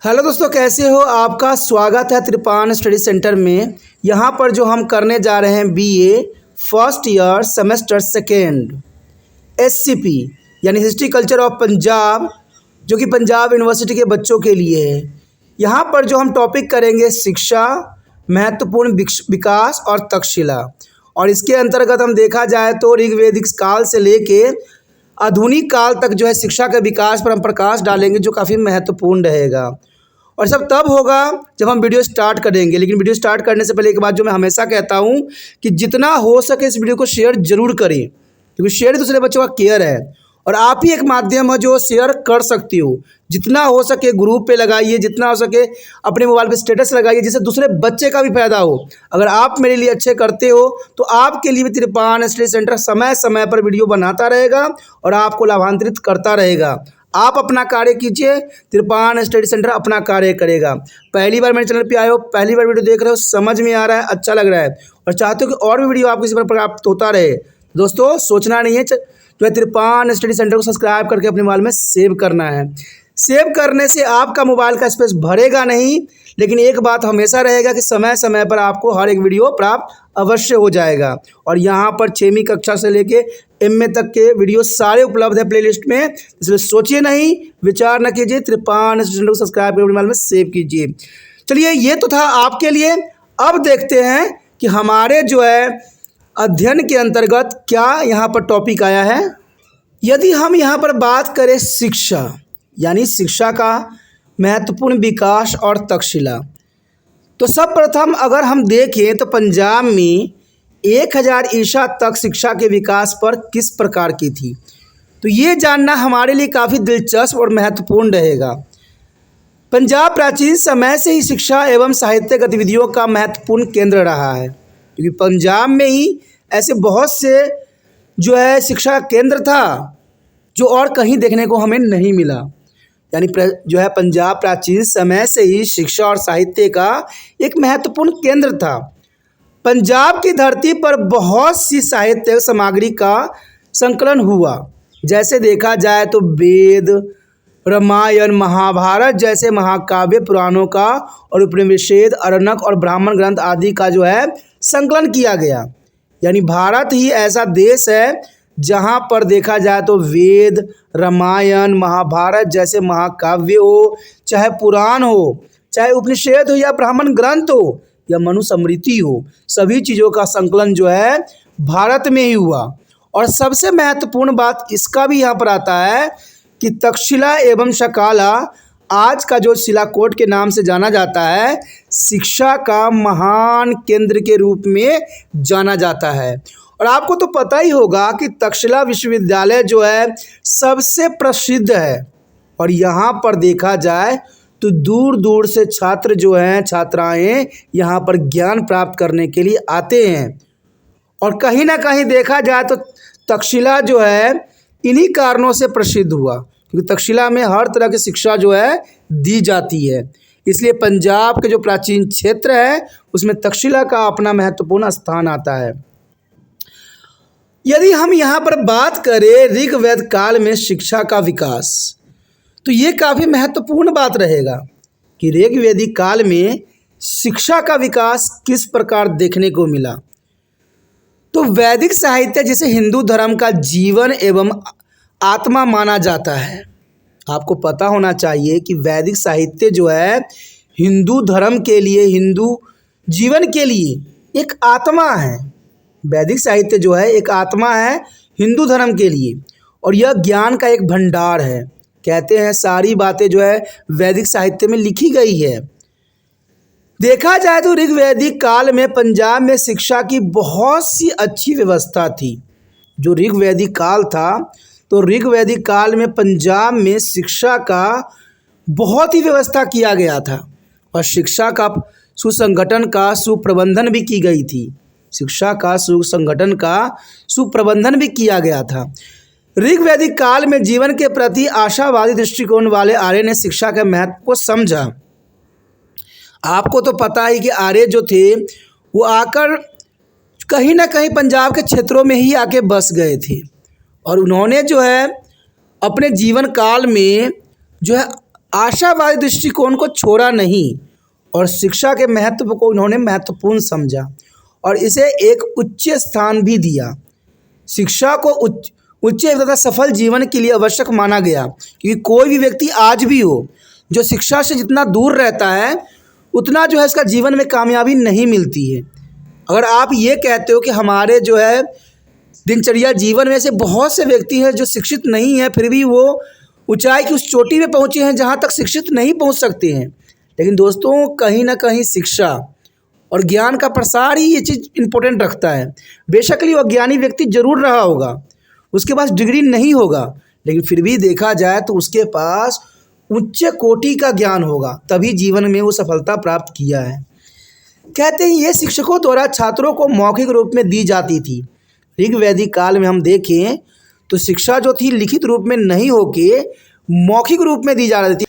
Hello दोस्तों, कैसे हो? आपका स्वागत है त्रिपान स्टडी सेंटर में। यहाँ पर जो हम करने जा रहे हैं BA first year semester second SCP यानी हिस्ट्री कल्चर ऑफ पंजाब, जो कि पंजाब यूनिवर्सिटी के बच्चों के लिए है। यहाँ पर जो हम टॉपिक करेंगे शिक्षा, महत्वपूर्ण विकास और तक्षशिला। और इसके अंतर्गत हम देखा जाए तो ऋग्वेदिक काल से लेके आधुनिक काल तक जो है शिक्षा के विकास पर हम प्रकाश डालेंगे, जो काफ़ी महत्वपूर्ण रहेगा। और सब तब होगा जब हम वीडियो स्टार्ट करेंगे। लेकिन वीडियो स्टार्ट करने से पहले एक बात जो मैं हमेशा कहता हूँ कि जितना हो सके इस वीडियो को शेयर जरूर करें, क्योंकि शेयर दूसरे बच्चों का केयर है और आप ही एक माध्यम है जो शेयर कर सकती हो। जितना हो सके ग्रुप पे लगाइए, जितना हो सके अपने मोबाइल पे स्टेटस लगाइए, जिससे दूसरे बच्चे का भी फायदा हो। अगर आप मेरे लिए अच्छे करते हो तो आपके लिए भी त्रिपान स्टडी सेंटर समय समय पर वीडियो बनाता रहेगा और आपको लाभान्वित करता रहेगा। आप अपना कार्य कीजिए, त्रिपान स्टडी सेंटर अपना कार्य करेगा। पहली बार मेरे चैनल पे आए हो, पहली बार वीडियो देख रहे हो, समझ में आ रहा है, अच्छा लग रहा है और चाहते हो कि और भी वीडियो आपको इसी पर प्राप्त होता रहे, दोस्तों सोचना नहीं है, जो है त्रिपान स्टडी सेंटर को सब्सक्राइब करके अपने मोबाइल में सेव करना है। सेव करने से आपका मोबाइल का स्पेस भरेगा नहीं, लेकिन एक बात हमेशा रहेगा कि समय समय पर आपको हर एक वीडियो प्राप्त अवश्य हो जाएगा। और यहाँ पर 6वीं कक्षा से लेके एमए तक के वीडियो सारे उपलब्ध है प्लेलिस्ट में, इसलिए सोचिए नहीं, विचार न कीजिए, त्रिपान स्टडी सेंटर को सब्सक्राइब करके अपने मोबाइल में सेव कीजिए। चलिए, ये तो था आपके लिए। अब देखते हैं कि हमारे जो है अध्ययन के अंतर्गत क्या यहाँ पर टॉपिक आया है। यदि हम यहाँ पर बात करें शिक्षा यानी शिक्षा का महत्वपूर्ण विकास और तक्षशिला, तो सर्वप्रथम अगर हम देखें तो पंजाब में 1000 ईसा तक शिक्षा के विकास पर किस प्रकार की थी, तो ये जानना हमारे लिए काफ़ी दिलचस्प और महत्वपूर्ण रहेगा। पंजाब प्राचीन समय से ही शिक्षा एवं साहित्य गतिविधियों का महत्वपूर्ण केंद्र रहा है, क्योंकि पंजाब में ही ऐसे बहुत से जो है शिक्षा केंद्र था जो और कहीं देखने को हमें नहीं मिला। यानी जो है पंजाब प्राचीन समय से ही शिक्षा और साहित्य का एक महत्वपूर्ण केंद्र था। पंजाब की धरती पर बहुत सी साहित्य सामग्री का संकलन हुआ, जैसे देखा जाए तो वेद, रामायण, महाभारत जैसे महाकाव्य पुराणों का और उपनिषद, अरण्यक और ब्राह्मण ग्रंथ आदि का जो है संकलन किया गया। यानी भारत ही ऐसा देश है जहाँ पर देखा जाए तो वेद, रामायण, महाभारत जैसे महाकाव्य हो, चाहे पुराण हो, चाहे उपनिषद हो या ब्राह्मण ग्रंथ हो या मनुस्मृति हो, सभी चीज़ों का संकलन जो है भारत में ही हुआ। और सबसे महत्वपूर्ण बात इसका भी यहाँ पर आता है कि तक्षशिला एवं सकाला, आज का जो सिलाकोट के नाम से जाना जाता है, शिक्षा का महान केंद्र के रूप में जाना जाता है। और आपको तो पता ही होगा कि तक्षशिला विश्वविद्यालय जो है सबसे प्रसिद्ध है और यहाँ पर देखा जाए तो दूर दूर से छात्र जो हैं, छात्राएं यहाँ पर ज्ञान प्राप्त करने के लिए आते हैं। और कहीं ना कहीं देखा जाए तो तक्षशिला जो है इन्हीं कारणों से प्रसिद्ध हुआ, क्योंकि तक्षशिला में हर तरह की शिक्षा जो है दी जाती है। इसलिए पंजाब के जो प्राचीन क्षेत्र है उसमें तक्षशिला का अपना महत्वपूर्ण स्थान आता है। यदि हम यहाँ पर बात करें ऋग्वेद काल में शिक्षा का विकास, तो ये काफ़ी महत्वपूर्ण बात रहेगा कि ऋग्वेदिक काल में शिक्षा का विकास किस प्रकार देखने को मिला। तो वैदिक साहित्य जिसे हिंदू धर्म का जीवन एवं आत्मा माना जाता है, आपको पता होना चाहिए कि वैदिक साहित्य जो है हिंदू धर्म के लिए, हिंदू जीवन के लिए एक आत्मा है। वैदिक साहित्य जो है एक आत्मा है हिंदू धर्म के लिए, और यह ज्ञान का एक भंडार है। कहते हैं सारी बातें जो है वैदिक साहित्य में लिखी गई है। देखा जाए तो ऋग्वैदिक काल में पंजाब में शिक्षा की बहुत सी अच्छी व्यवस्था थी। जो ऋग्वैदिक काल था, तो ऋग्वैदिक काल में पंजाब में शिक्षा का बहुत ही व्यवस्था किया गया था और शिक्षा का सुसंगठन का सुप्रबंधन भी की गई थी। शिक्षा का सुसंगठन का सुप्रबंधन भी किया गया था। ऋग्वैदिक काल में जीवन के प्रति आशावादी दृष्टिकोण वाले आर्य ने शिक्षा के महत्व को समझा। आपको तो पता ही कि आर्य जो थे वो आकर कहीं ना कहीं पंजाब के क्षेत्रों में ही आके बस गए थे और उन्होंने जो है अपने जीवन काल में जो है आशावादी दृष्टिकोण को छोड़ा नहीं और शिक्षा के महत्व को उन्होंने महत्वपूर्ण समझा और इसे एक उच्च स्थान भी दिया। शिक्षा को उच्च तथा सफल जीवन के लिए आवश्यक माना गया, क्योंकि कोई भी व्यक्ति आज भी हो जो शिक्षा से जितना दूर रहता है उतना जो है इसका जीवन में कामयाबी नहीं मिलती है। अगर आप ये कहते हो कि हमारे जो है दिनचर्या जीवन में से बहुत से व्यक्ति हैं जो शिक्षित नहीं हैं, फिर भी वो ऊंचाई की उस चोटी पे पहुँचे हैं जहाँ तक शिक्षित नहीं पहुँच सकते हैं, लेकिन दोस्तों कहीं ना कहीं शिक्षा और ज्ञान का प्रसार ही ये चीज़ इम्पोर्टेंट रखता है। बेशक ही वो अज्ञानी व्यक्ति जरूर रहा होगा, उसके पास डिग्री नहीं होगा, लेकिन फिर भी देखा जाए तो उसके पास उच्च कोटि का ज्ञान होगा, तभी जीवन में वो सफलता प्राप्त किया है। कहते हैं ये शिक्षकों द्वारा छात्रों को मौखिक रूप में दी जाती थी। ऋग वैदिक काल में हम देखें तो शिक्षा जो थी लिखित रूप में नहीं होके मौखिक रूप में दी जा रही थी।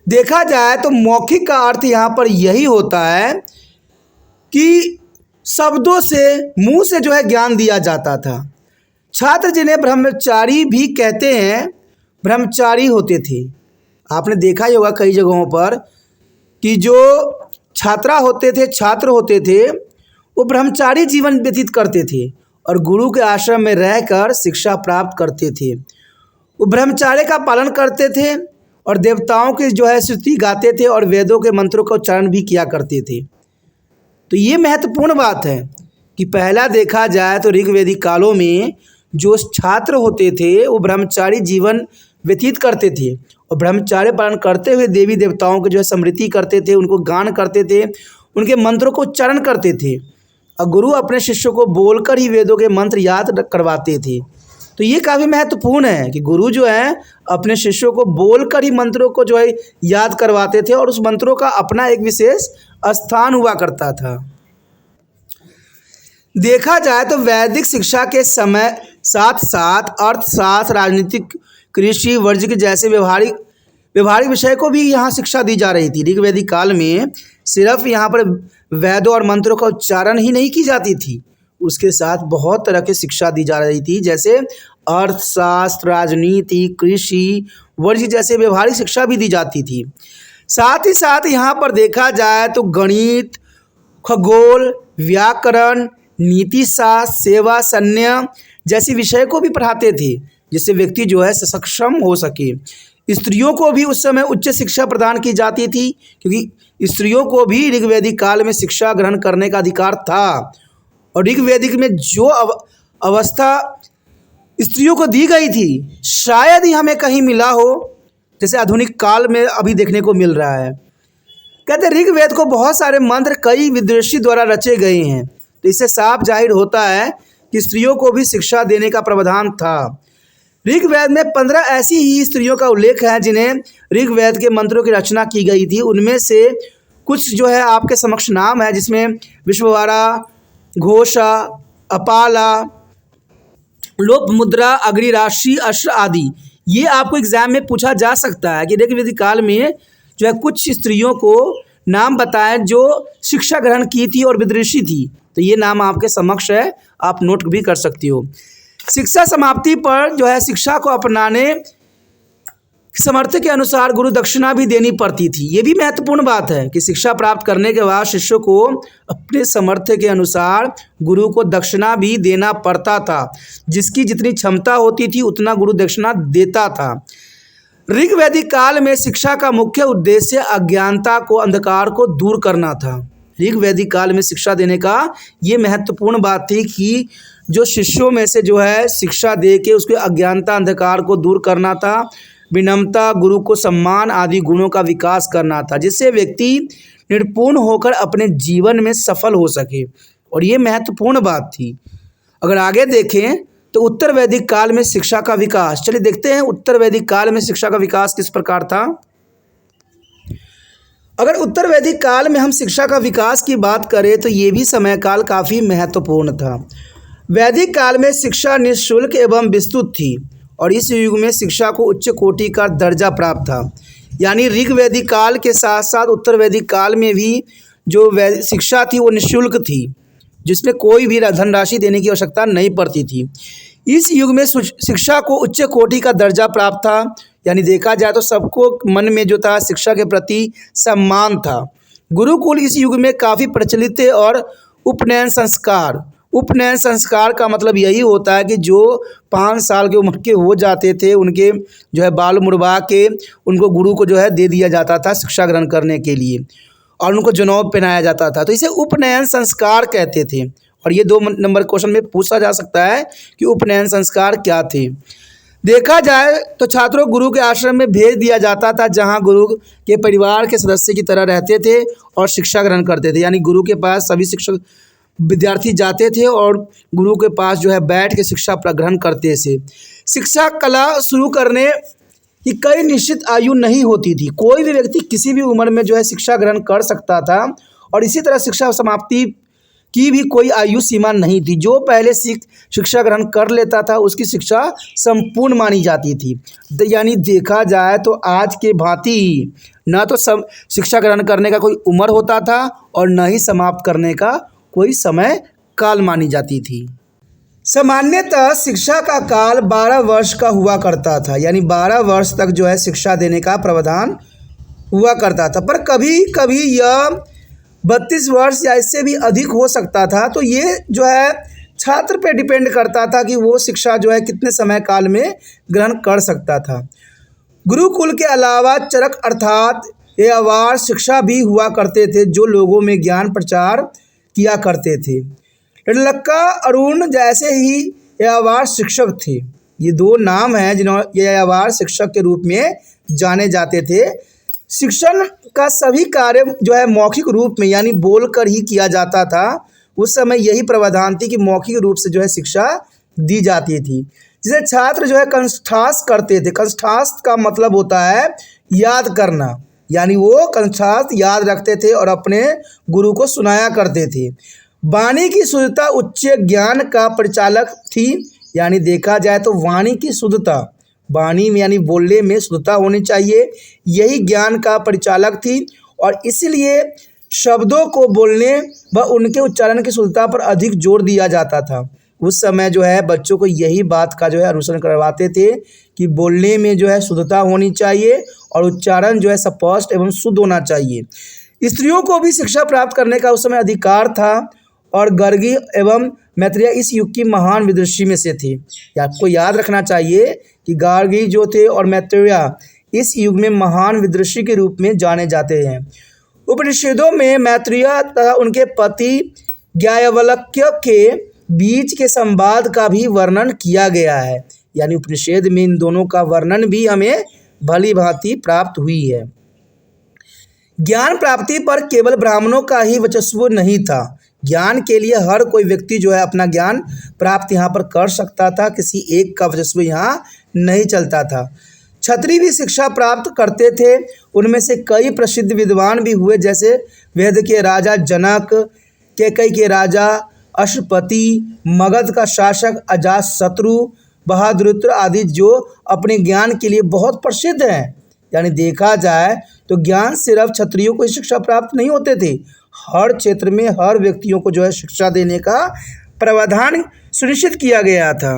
देखा जाए तो मौखिक का अर्थ यहाँ पर यही होता है कि शब्दों से, मुंह से जो है ज्ञान दिया जाता था। छात्र जिन्हें ब्रह्मचारी भी कहते हैं, ब्रह्मचारी होते थे। आपने देखा ही होगा कई जगहों पर कि जो छात्र होते थे वो ब्रह्मचारी जीवन व्यतीत करते थे और गुरु के आश्रम में रहकर शिक्षा प्राप्त करते थे। वो ब्रह्मचार्य का पालन करते थे और देवताओं की जो है स्तुति गाते थे और वेदों के मंत्रों का उच्चारण भी किया करते थे। तो ये महत्वपूर्ण बात है कि पहला देखा जाए तो ऋग्वैदिक कालों में जो छात्र होते थे वो ब्रह्मचारी जीवन व्यतीत करते थे और ब्रह्मचार्य पालन करते हुए देवी देवताओं की जो है स्मृति करते थे, उनको गान करते थे, उनके मंत्रों को उच्चारण करते थे और गुरु अपने शिष्यों को बोलकर ही वेदों के मंत्र याद करवाते थे। तो ये काफ़ी महत्वपूर्ण है कि गुरु जो है अपने शिष्यों को बोलकर ही मंत्रों को जो है याद करवाते थे और उस मंत्रों का अपना एक विशेष स्थान हुआ करता था। देखा जाए तो वैदिक शिक्षा के समय साथ साथ अर्थशास्त्र, राजनीतिक, कृषि, वाणिज्य जैसे व्यवहारिक विषय को भी यहाँ शिक्षा दी जा रही थी। ऋग्वैदिक काल में सिर्फ यहाँ पर वेदों और मंत्रों का उच्चारण ही नहीं की जाती थी, उसके साथ बहुत तरह की शिक्षा दी जा रही थी, जैसे अर्थशास्त्र, राजनीति, कृषि, वाणिज्य जैसे व्यवहारिक शिक्षा भी दी जाती थी। साथ ही साथ यहाँ पर देखा जाए तो गणित, खगोल, व्याकरण, नीति शास्त्र, सेवा, सैन्य जैसे विषय को भी पढ़ाते थे, जिससे व्यक्ति जो है सक्षम हो सके। स्त्रियों को भी उस समय उच्च शिक्षा प्रदान की जाती थी, क्योंकि स्त्रियों को भी ऋग्वैदिक काल में शिक्षा ग्रहण करने का अधिकार था और ऋग्वैदिक में जो अवस्था स्त्रियों को दी गई थी शायद ही हमें कहीं मिला हो जैसे आधुनिक काल में अभी देखने को मिल रहा है। कहते ऋग्वेद को बहुत सारे मंत्र कई विद्वांसों द्वारा रचे गए हैं, तो इससे साफ जाहिर होता है कि स्त्रियों को भी शिक्षा देने का प्रावधान था। ऋग्वेद में 15 ऐसी ही स्त्रियों का उल्लेख है जिन्हें ऋग्वेद के मंत्रों की रचना की गई थी। उनमें से कुछ जो है आपके समक्ष नाम है, जिसमें विश्ववारा, घोषा, अपाला, लोपमुद्रा, अग्निराशि, अश्र आदि। ये आपको एग्जाम में पूछा जा सकता है कि ऋग्वैदिक काल में जो है कुछ स्त्रियों को नाम बताएं जो शिक्षा ग्रहण की थी और विदुषी थी, तो ये नाम आपके समक्ष है, आप नोट भी कर सकती हो। शिक्षा समाप्ति पर जो है शिक्षा को अपनाने सामर्थ्य के अनुसार गुरु दक्षिणा भी देनी पड़ती थी। ये भी महत्वपूर्ण बात है कि शिक्षा प्राप्त करने के बाद शिष्यों को अपने सामर्थ्य के अनुसार गुरु को दक्षिणा भी देना पड़ता था। जिसकी जितनी क्षमता होती थी उतना गुरु दक्षिणा देता था। ऋग्वैदिक काल में शिक्षा का मुख्य उद्देश्य अज्ञानता को, अंधकार को दूर करना था। ऋग्वैदिक काल में शिक्षा देने का ये महत्वपूर्ण बात थी कि जो शिष्यों में से जो है शिक्षा दे के उसके अज्ञानता, अंधकार को दूर करना था, विनम्रता, गुरु को सम्मान आदि गुणों का विकास करना था, जिससे व्यक्ति निर्पूर्ण होकर अपने जीवन में सफल हो सके, और ये महत्वपूर्ण बात थी। अगर आगे देखें तो उत्तर वैदिक काल में शिक्षा का विकास, चलिए देखते हैं उत्तर वैदिक काल में शिक्षा का विकास किस प्रकार था। अगर उत्तर वैदिक काल में हम शिक्षा का विकास की बात करें तो ये भी समय काल काफ़ी महत्वपूर्ण था। वैदिक काल में शिक्षा निःशुल्क एवं विस्तृत थी और इस युग में शिक्षा को उच्च कोटि का दर्जा प्राप्त था। यानी ऋग्वैदिक काल के साथ साथ उत्तर वैदिक काल में भी जो शिक्षा थी वो निःशुल्क थी, जिसमें कोई भी धनराशि देने की आवश्यकता नहीं पड़ती थी। इस युग में शिक्षा को उच्च कोटि का दर्जा प्राप्त था, यानी देखा जाए तो सबको मन में जो था शिक्षा के प्रति सम्मान था। गुरुकुल इस युग में काफ़ी प्रचलित है। और उपनयन संस्कार का मतलब यही होता है कि जो 5 साल की उम्र के हो जाते थे उनके जो है बाल मुड़वा के उनको गुरु को जो है दे दिया जाता था शिक्षा ग्रहण करने के लिए, और उनको जनेऊ पहनाया जाता था, तो इसे उपनयन संस्कार कहते थे। और ये 2 नंबर क्वेश्चन में पूछा जा सकता है कि उपनयन संस्कार क्या थे। देखा जाए तो छात्रों को गुरु के आश्रम में भेज दिया जाता था, जहाँ गुरु के परिवार के सदस्य की तरह रहते थे और शिक्षा ग्रहण करते थे। यानी गुरु के पास सभी शिक्षक विद्यार्थी जाते थे और गुरु के पास जो है बैठ के शिक्षा ग्रहण करते थे। शिक्षा कला शुरू करने की कोई निश्चित आयु नहीं होती थी। कोई भी व्यक्ति किसी भी उम्र में जो है शिक्षा ग्रहण कर सकता था, और इसी तरह शिक्षा समाप्ति की भी कोई आयु सीमा नहीं थी। जो पहले शिक्षा ग्रहण कर लेता था उसकी शिक्षा संपूर्ण मानी जाती थी। यानी देखा जाए तो आज के भांति न तो सब शिक्षा ग्रहण करने का कोई उम्र होता था और न ही समाप्त करने का कोई समय काल मानी जाती थी। सामान्यतः शिक्षा का काल 12 वर्ष का हुआ करता था। यानी 12 वर्ष तक जो है शिक्षा देने का प्रावधान हुआ करता था, पर कभी कभी यह 32 वर्ष या इससे भी अधिक हो सकता था। तो ये जो है छात्र पे डिपेंड करता था कि वो शिक्षा जो है कितने समय काल में ग्रहण कर सकता था। गुरुकुल के अलावा चरक अर्थात एवार शिक्षा भी हुआ करते थे, जो लोगों में ज्ञान प्रचार किया करते थे। लड़लक्का अरुण जैसे ही एवार शिक्षक थे। ये 2 नाम हैं जिन्होंने एवार शिक्षक के रूप में जाने जाते थे। शिक्षण का सभी कार्य जो है मौखिक रूप में यानी बोलकर ही किया जाता था। उस समय यही प्रावधान थी कि मौखिक रूप से जो है शिक्षा दी जाती थी, जिसे छात्र जो है कंठास्थ करते थे। कंठास्थ का मतलब होता है याद करना, यानी वो कंठास्थ याद रखते थे और अपने गुरु को सुनाया करते थे। वाणी की शुद्धता उच्च ज्ञान का परिचालक थी। यानी देखा जाए तो वाणी की शुद्धता, वाणी में यानी बोलने में शुद्धता होनी चाहिए, यही ज्ञान का परिचालक थी। और इसलिए शब्दों को बोलने व उनके उच्चारण की शुद्धता पर अधिक जोर दिया जाता था। उस समय जो है बच्चों को यही बात का जो है अनुसरण करवाते थे कि बोलने में जो है शुद्धता होनी चाहिए और उच्चारण जो है स्पष्ट एवं शुद्ध होना चाहिए। स्त्रियों को भी शिक्षा प्राप्त करने का उस समय अधिकार था, और गर्गी एवं मैत्रेय इस युग की महान विदुषी में से थे। आपको याद रखना चाहिए कि गार्गी जो थे और मैत्रेय इस युग में महान विदुषी के रूप में जाने जाते हैं। उपनिषदों में मैत्रेय तथा उनके पति ज्ञायवल्क्य के बीच के संवाद का भी वर्णन किया गया है। यानी उपनिषद में इन दोनों का वर्णन भी हमें भली भांति प्राप्त हुई है। ज्ञान प्राप्ति पर केवल ब्राह्मणों का ही वर्चस्व नहीं था। ज्ञान के लिए हर कोई व्यक्ति जो है अपना ज्ञान प्राप्त यहाँ पर कर सकता था, किसी एक का वर्चस्व यहाँ नहीं चलता था। क्षत्रिय भी शिक्षा प्राप्त करते थे। उनमें से कई प्रसिद्ध विद्वान भी हुए, जैसे वेद के राजा जनक, कैकई के राजा अश्वपति, मगध का शासक अजातशत्रु, बहादुर आदि, जो अपने ज्ञान के लिए बहुत प्रसिद्ध हैं। यानी देखा जाए तो ज्ञान सिर्फ क्षत्रियों को शिक्षा प्राप्त नहीं होते थे, हर क्षेत्र में हर व्यक्तियों को जो है शिक्षा देने का प्रावधान सुनिश्चित किया गया था।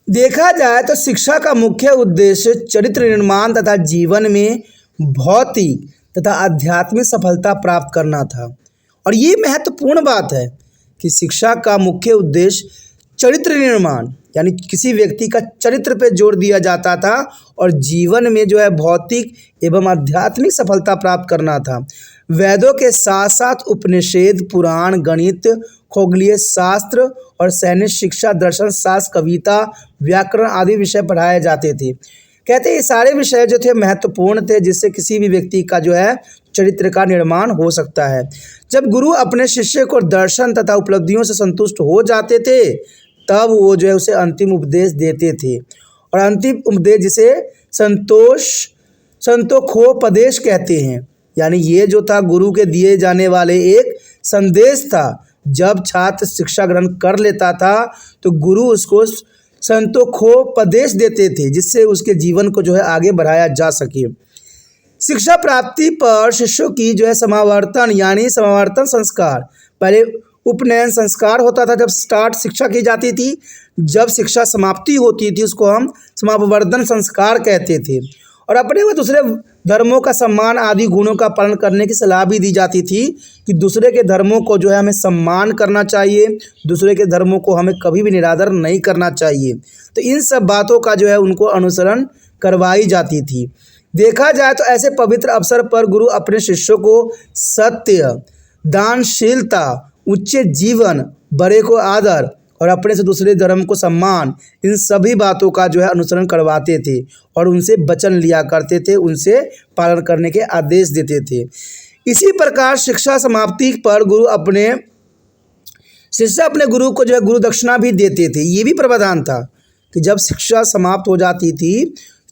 देखा जाए तो शिक्षा का मुख्य उद्देश्य चरित्र निर्माण तथा जीवन में भौतिक तथा आध्यात्मिक सफलता प्राप्त करना था। और ये महत्वपूर्ण बात है कि शिक्षा का मुख्य उद्देश्य चरित्र निर्माण यानी किसी व्यक्ति का चरित्र पे जोर दिया जाता था और जीवन में जो है भौतिक एवं आध्यात्मिक सफलता प्राप्त करना था। वेदों के साथ साथ उपनिषद, पुराण, गणित, खगोलीय शास्त्र और सैन्य शिक्षा, दर्शन शास्त्र, कविता, व्याकरण आदि विषय पढ़ाए जाते थे। कहते हैं ये सारे विषय जो थे महत्वपूर्ण थे, जिससे किसी भी व्यक्ति का जो है चरित्र का निर्माण हो सकता है। जब गुरु अपने शिष्य को दर्शन तथा उपलब्धियों से संतुष्ट हो जाते थे तब वो जो है उसे अंतिम उपदेश देते थे, और अंतिम उपदेश जिसे संतोखोपदेश कहते हैं। यानी ये जो था गुरु के दिए जाने वाले एक संदेश था। जब छात्र शिक्षा ग्रहण कर लेता था तो गुरु उसको संतोखोपदेश देते थे, जिससे उसके जीवन को जो है आगे बढ़ाया जा सके। शिक्षा प्राप्ति पर शिष्यों की जो है समावर्तन यानी समावर्तन संस्कार, पहले उपनयन संस्कार होता था जब स्टार्ट शिक्षा की जाती थी। जब शिक्षा समाप्ति होती थी उसको हम समापवर्धन संस्कार कहते थे। और अपने व दूसरे धर्मों का सम्मान आदि गुणों का पालन करने की सलाह भी दी जाती थी कि दूसरे के धर्मों को जो है हमें सम्मान करना चाहिए, दूसरे के धर्मों को हमें कभी भी निरादर नहीं करना चाहिए। तो इन सब बातों का जो है उनको अनुसरण करवाई जाती थी। देखा जाए तो ऐसे पवित्र अवसर पर गुरु अपने शिष्यों को सत्य, दानशीलता, उच्च जीवन, बड़े को आदर और अपने से दूसरे धर्म को सम्मान, इन सभी बातों का जो है अनुसरण करवाते थे और उनसे वचन लिया करते थे, उनसे पालन करने के आदेश देते थे। इसी प्रकार शिक्षा समाप्ति पर शिष्य अपने गुरु को जो है गुरु दक्षिणा भी देते थे। ये भी प्रावधान था कि जब शिक्षा समाप्त हो जाती थी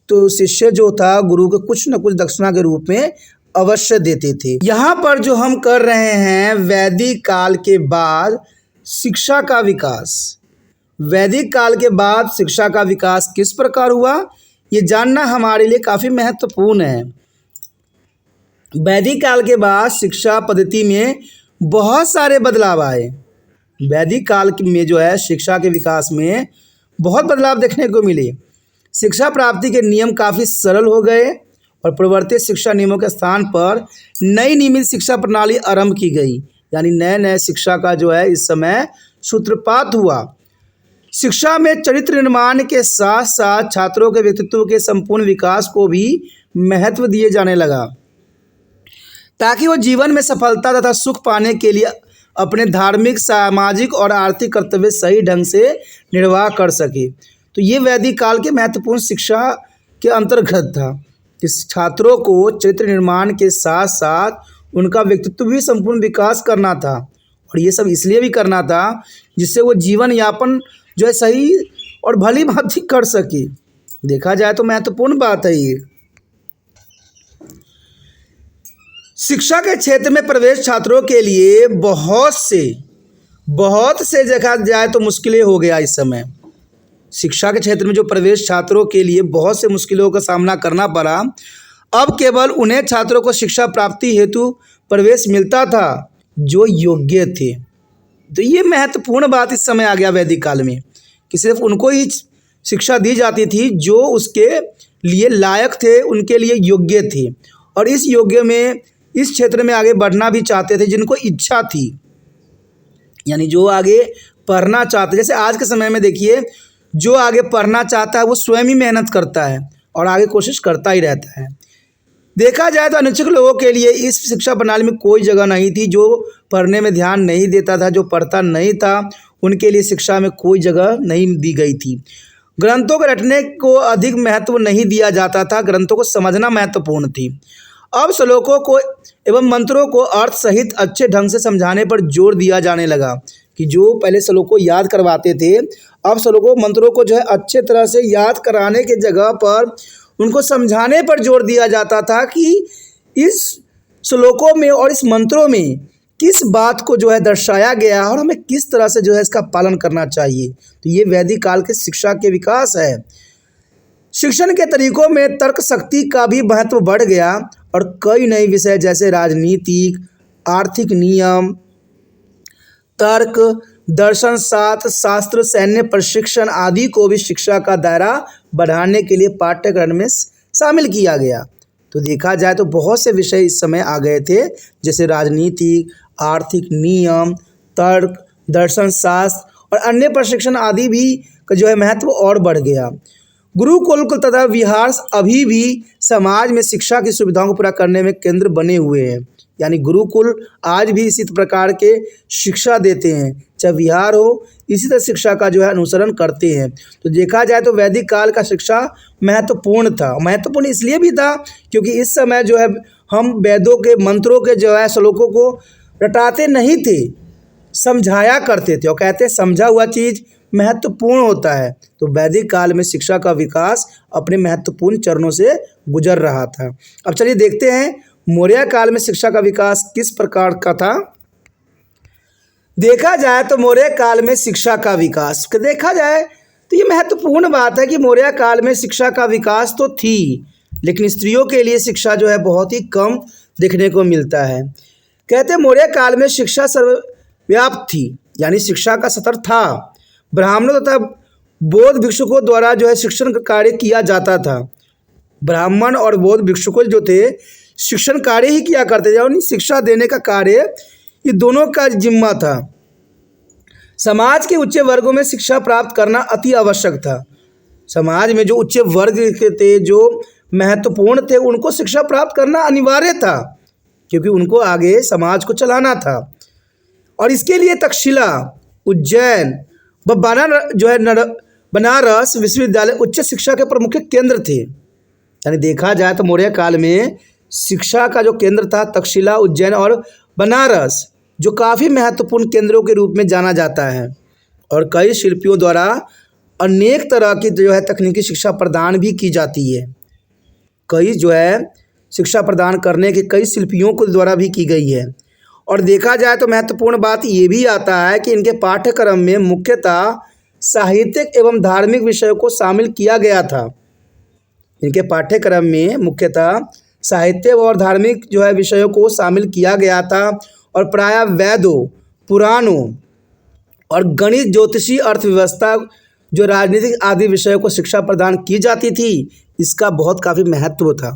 तो शिष्य जो था गुरु को कुछ न कुछ दक्षिणा के रूप में अवश्य देते थे। यहाँ पर जो हम कर रहे हैं वैदिक काल के बाद शिक्षा का विकास। वैदिक काल के बाद शिक्षा का विकास किस प्रकार हुआ, ये जानना हमारे लिए काफ़ी महत्वपूर्ण है। वैदिक काल के बाद शिक्षा पद्धति में बहुत सारे बदलाव आए। वैदिक काल में जो है शिक्षा के विकास में बहुत बदलाव देखने को मिले। शिक्षा प्राप्ति के नियम काफ़ी सरल हो गए और परिवर्तित शिक्षा नियमों के स्थान पर नई नियमित शिक्षा प्रणाली आरंभ की गई। यानी नए नए शिक्षा का जो है इस समय सूत्रपात हुआ। शिक्षा में चरित्र निर्माण के साथ साथ छात्रों के व्यक्तित्व के संपूर्ण विकास को भी महत्व दिए जाने लगा, ताकि वो जीवन में सफलता तथा सुख पाने के लिए अपने धार्मिक, सामाजिक और आर्थिक कर्तव्य सही ढंग से निर्वाह कर सके। तो ये वैदिक काल के महत्वपूर्ण शिक्षा के अंतर्गत था कि छात्रों को चरित्र निर्माण के साथ साथ उनका व्यक्तित्व भी संपूर्ण विकास करना था। और ये सब इसलिए भी करना था जिससे वो जीवन यापन जो है सही और भली भांति कर सके। देखा जाए तो महत्वपूर्ण बात है ये। शिक्षा के क्षेत्र में प्रवेश छात्रों के लिए बहुत से देखा जाए तो मुश्किलें हो गया इस समय। शिक्षा के क्षेत्र में जो प्रवेश छात्रों के लिए बहुत से मुश्किलों का सामना करना पड़ा। अब केवल उन्हें छात्रों को शिक्षा प्राप्ति हेतु प्रवेश मिलता था जो योग्य थे। तो ये महत्वपूर्ण बात इस समय आ गया वैदिक काल में कि सिर्फ उनको ही शिक्षा दी जाती थी जो उसके लिए लायक थे, उनके लिए योग्य थे और इस क्षेत्र में आगे बढ़ना भी चाहते थे जिनको इच्छा थी। यानी जो आगे पढ़ना चाहते, जैसे आज के समय में देखिए जो आगे पढ़ना चाहता है वो स्वयं ही मेहनत करता है और आगे कोशिश करता ही रहता है। देखा जाए तो अनिच्छुक लोगों के लिए इस शिक्षा प्रणाली में कोई जगह नहीं थी। जो पढ़ने में ध्यान नहीं देता था, जो पढ़ता नहीं था, उनके लिए शिक्षा में कोई जगह नहीं दी गई थी। ग्रंथों को रटने को अधिक महत्व नहीं दिया जाता था, ग्रंथों को समझना महत्वपूर्ण थी। अब श्लोकों को एवं मंत्रों को अर्थ सहित अच्छे ढंग से समझाने पर जोर दिया जाने लगा कि जो पहले श्लोकों को याद करवाते थे, अब श्लोकों मंत्रों को जो है अच्छे तरह से याद कराने के जगह पर उनको समझाने पर जोर दिया जाता था कि इस श्लोकों में और इस मंत्रों में किस बात को जो है दर्शाया गया है और हमें किस तरह से जो है इसका पालन करना चाहिए। तो ये वैदिक काल के शिक्षा के विकास है। शिक्षण के तरीकों में तर्क शक्ति का भी महत्व बढ़ गया और कई नए विषय जैसे राजनीतिक, आर्थिक नियम, तर्क, दर्शन शास्त्र, सैन्य प्रशिक्षण आदि को भी शिक्षा का दायरा बढ़ाने के लिए पाठ्यक्रम में शामिल किया गया। तो देखा जाए तो बहुत से विषय इस समय आ गए थे जैसे राजनीतिक, आर्थिक नियम, तर्क, दर्शन शास्त्र और अन्य प्रशिक्षण आदि भी का जो है महत्व और बढ़ गया। गुरुकुल तथा विहार अभी भी समाज में शिक्षा की सुविधाओं को पूरा करने में केंद्र बने हुए हैं। यानी गुरुकुल आज भी इसी प्रकार के शिक्षा देते हैं, चाहे विहार हो, इसी तरह शिक्षा का जो है अनुसरण करते हैं। तो देखा जाए तो वैदिक काल का शिक्षा महत्वपूर्ण था। महत्वपूर्ण इसलिए भी था क्योंकि इस समय जो है हम वेदों के मंत्रों के जो है श्लोकों को रटाते नहीं थे, समझाया करते थे और कहते समझा हुआ चीज़ महत्वपूर्ण होता है। तो वैदिक काल में शिक्षा का विकास अपने महत्वपूर्ण चरणों से गुजर रहा था। अब चलिए देखते हैं मौर्य काल में शिक्षा का विकास किस प्रकार का था। देखा जाए तो मौर्य काल में शिक्षा का विकास देखा जाए तो ये महत्वपूर्ण बात है कि मौर्य काल में शिक्षा का विकास तो थी, लेकिन स्त्रियों के लिए शिक्षा जो है बहुत ही कम देखने को मिलता है। कहते हैं मौर्य काल में शिक्षा व्याप्त थी, यानी शिक्षा का स्तर था। ब्राह्मणों तथा बौद्ध भिक्षुकों द्वारा जो है शिक्षण कार्य किया जाता था। ब्राह्मण और बौद्ध भिक्षुक जो थे शिक्षण कार्य ही किया करते थे, यानी शिक्षा देने का कार्य ये दोनों का जिम्मा था। समाज के उच्च वर्गों में शिक्षा प्राप्त करना अति आवश्यक था। समाज में जो उच्च वर्ग के थे, जो महत्वपूर्ण थे, उनको शिक्षा प्राप्त करना अनिवार्य था, क्योंकि उनको आगे समाज को चलाना था। और इसके लिए तक्षशिला, उज्जैन व बनारस विश्वविद्यालय उच्च शिक्षा के प्रमुख केंद्र थे। यानी देखा जाए तो मौर्य काल में शिक्षा का जो केंद्र था तक्षशिला, उज्जैन और बनारस, जो काफ़ी महत्वपूर्ण केंद्रों के रूप में जाना जाता है। और कई शिल्पियों द्वारा अनेक तरह की जो है तकनीकी शिक्षा प्रदान भी की जाती है। कई जो है शिक्षा प्रदान करने के कई शिल्पियों के द्वारा भी की गई है। और देखा जाए तो महत्वपूर्ण बात ये भी आता है कि इनके पाठ्यक्रम में मुख्यतः साहित्यिक एवं धार्मिक विषयों को शामिल किया गया था। इनके पाठ्यक्रम में मुख्यतः साहित्य और धार्मिक जो है विषयों को शामिल किया गया था। और प्रायः वेदों, पुराणों और गणित, ज्योतिषी, अर्थव्यवस्था, जो राजनीतिक आदि विषयों को शिक्षा प्रदान की जाती थी। इसका बहुत काफ़ी महत्व था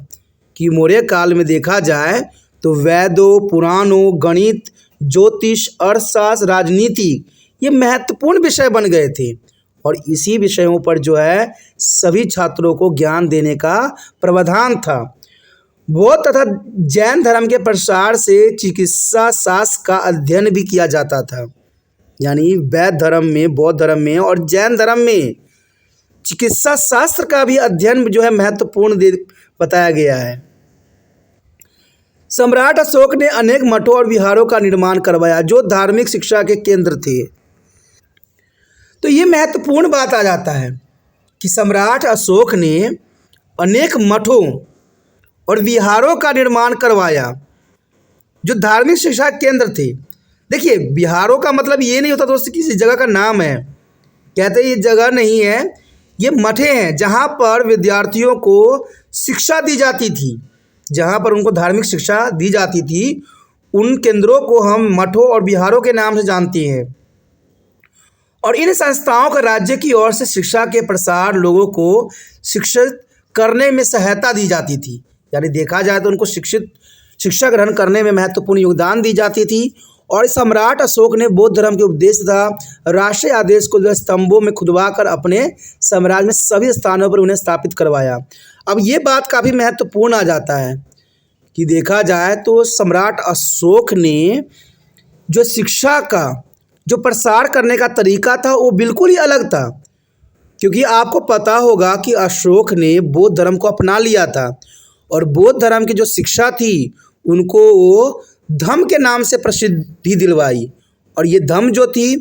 कि मौर्य काल में देखा जाए तो वेदों, पुराणों, गणित, ज्योतिष, अर्थशास्त्र, राजनीति ये महत्वपूर्ण विषय बन गए थे। और इसी विषयों पर जो है सभी छात्रों को ज्ञान देने का प्रावधान था। बौद्ध तथा जैन धर्म के प्रसार से चिकित्सा शास्त्र का अध्ययन भी किया जाता था। यानी वैद्य धर्म में, बौद्ध धर्म में और जैन धर्म में चिकित्सा शास्त्र का भी अध्ययन जो है महत्वपूर्ण बताया गया है। सम्राट अशोक ने अनेक मठों और विहारों का निर्माण करवाया, जो धार्मिक शिक्षा के केंद्र थे। तो ये महत्वपूर्ण बात आ जाता है कि सम्राट अशोक ने अनेक मठों और विहारों का निर्माण करवाया, जो धार्मिक शिक्षा केंद्र थे। देखिए, विहारों का मतलब ये नहीं होता दोस्तों किसी जगह का नाम है। कहते ये जगह नहीं है, ये मठे हैं जहाँ पर विद्यार्थियों को शिक्षा दी जाती थी, जहाँ पर उनको धार्मिक शिक्षा दी जाती थी। उन केंद्रों को हम मठों और विहारों के नाम से जानते हैं। और इन संस्थाओं का राज्य की ओर से शिक्षा के प्रसार, लोगों को शिक्षित करने में सहायता दी जाती थी। यानी देखा जाए तो उनको शिक्षा ग्रहण करने में महत्वपूर्ण योगदान दी जाती थी। और सम्राट अशोक ने बौद्ध धर्म के उपदेश तथा राष्ट्रीय आदेश को जो स्तंभों में खुदवा कर अपने साम्राज्य में सभी स्थानों पर उन्हें स्थापित करवाया। अब ये बात काफ़ी महत्वपूर्ण आ जाता है कि देखा जाए तो सम्राट अशोक ने जो शिक्षा का जो प्रसार करने का तरीका था वो बिल्कुल ही अलग था। क्योंकि आपको पता होगा कि अशोक ने बौद्ध धर्म को अपना लिया था और बौद्ध धर्म की जो शिक्षा थी उनको वो धम्म के नाम से प्रसिद्धि दिलवाई। और ये धम्म जो थी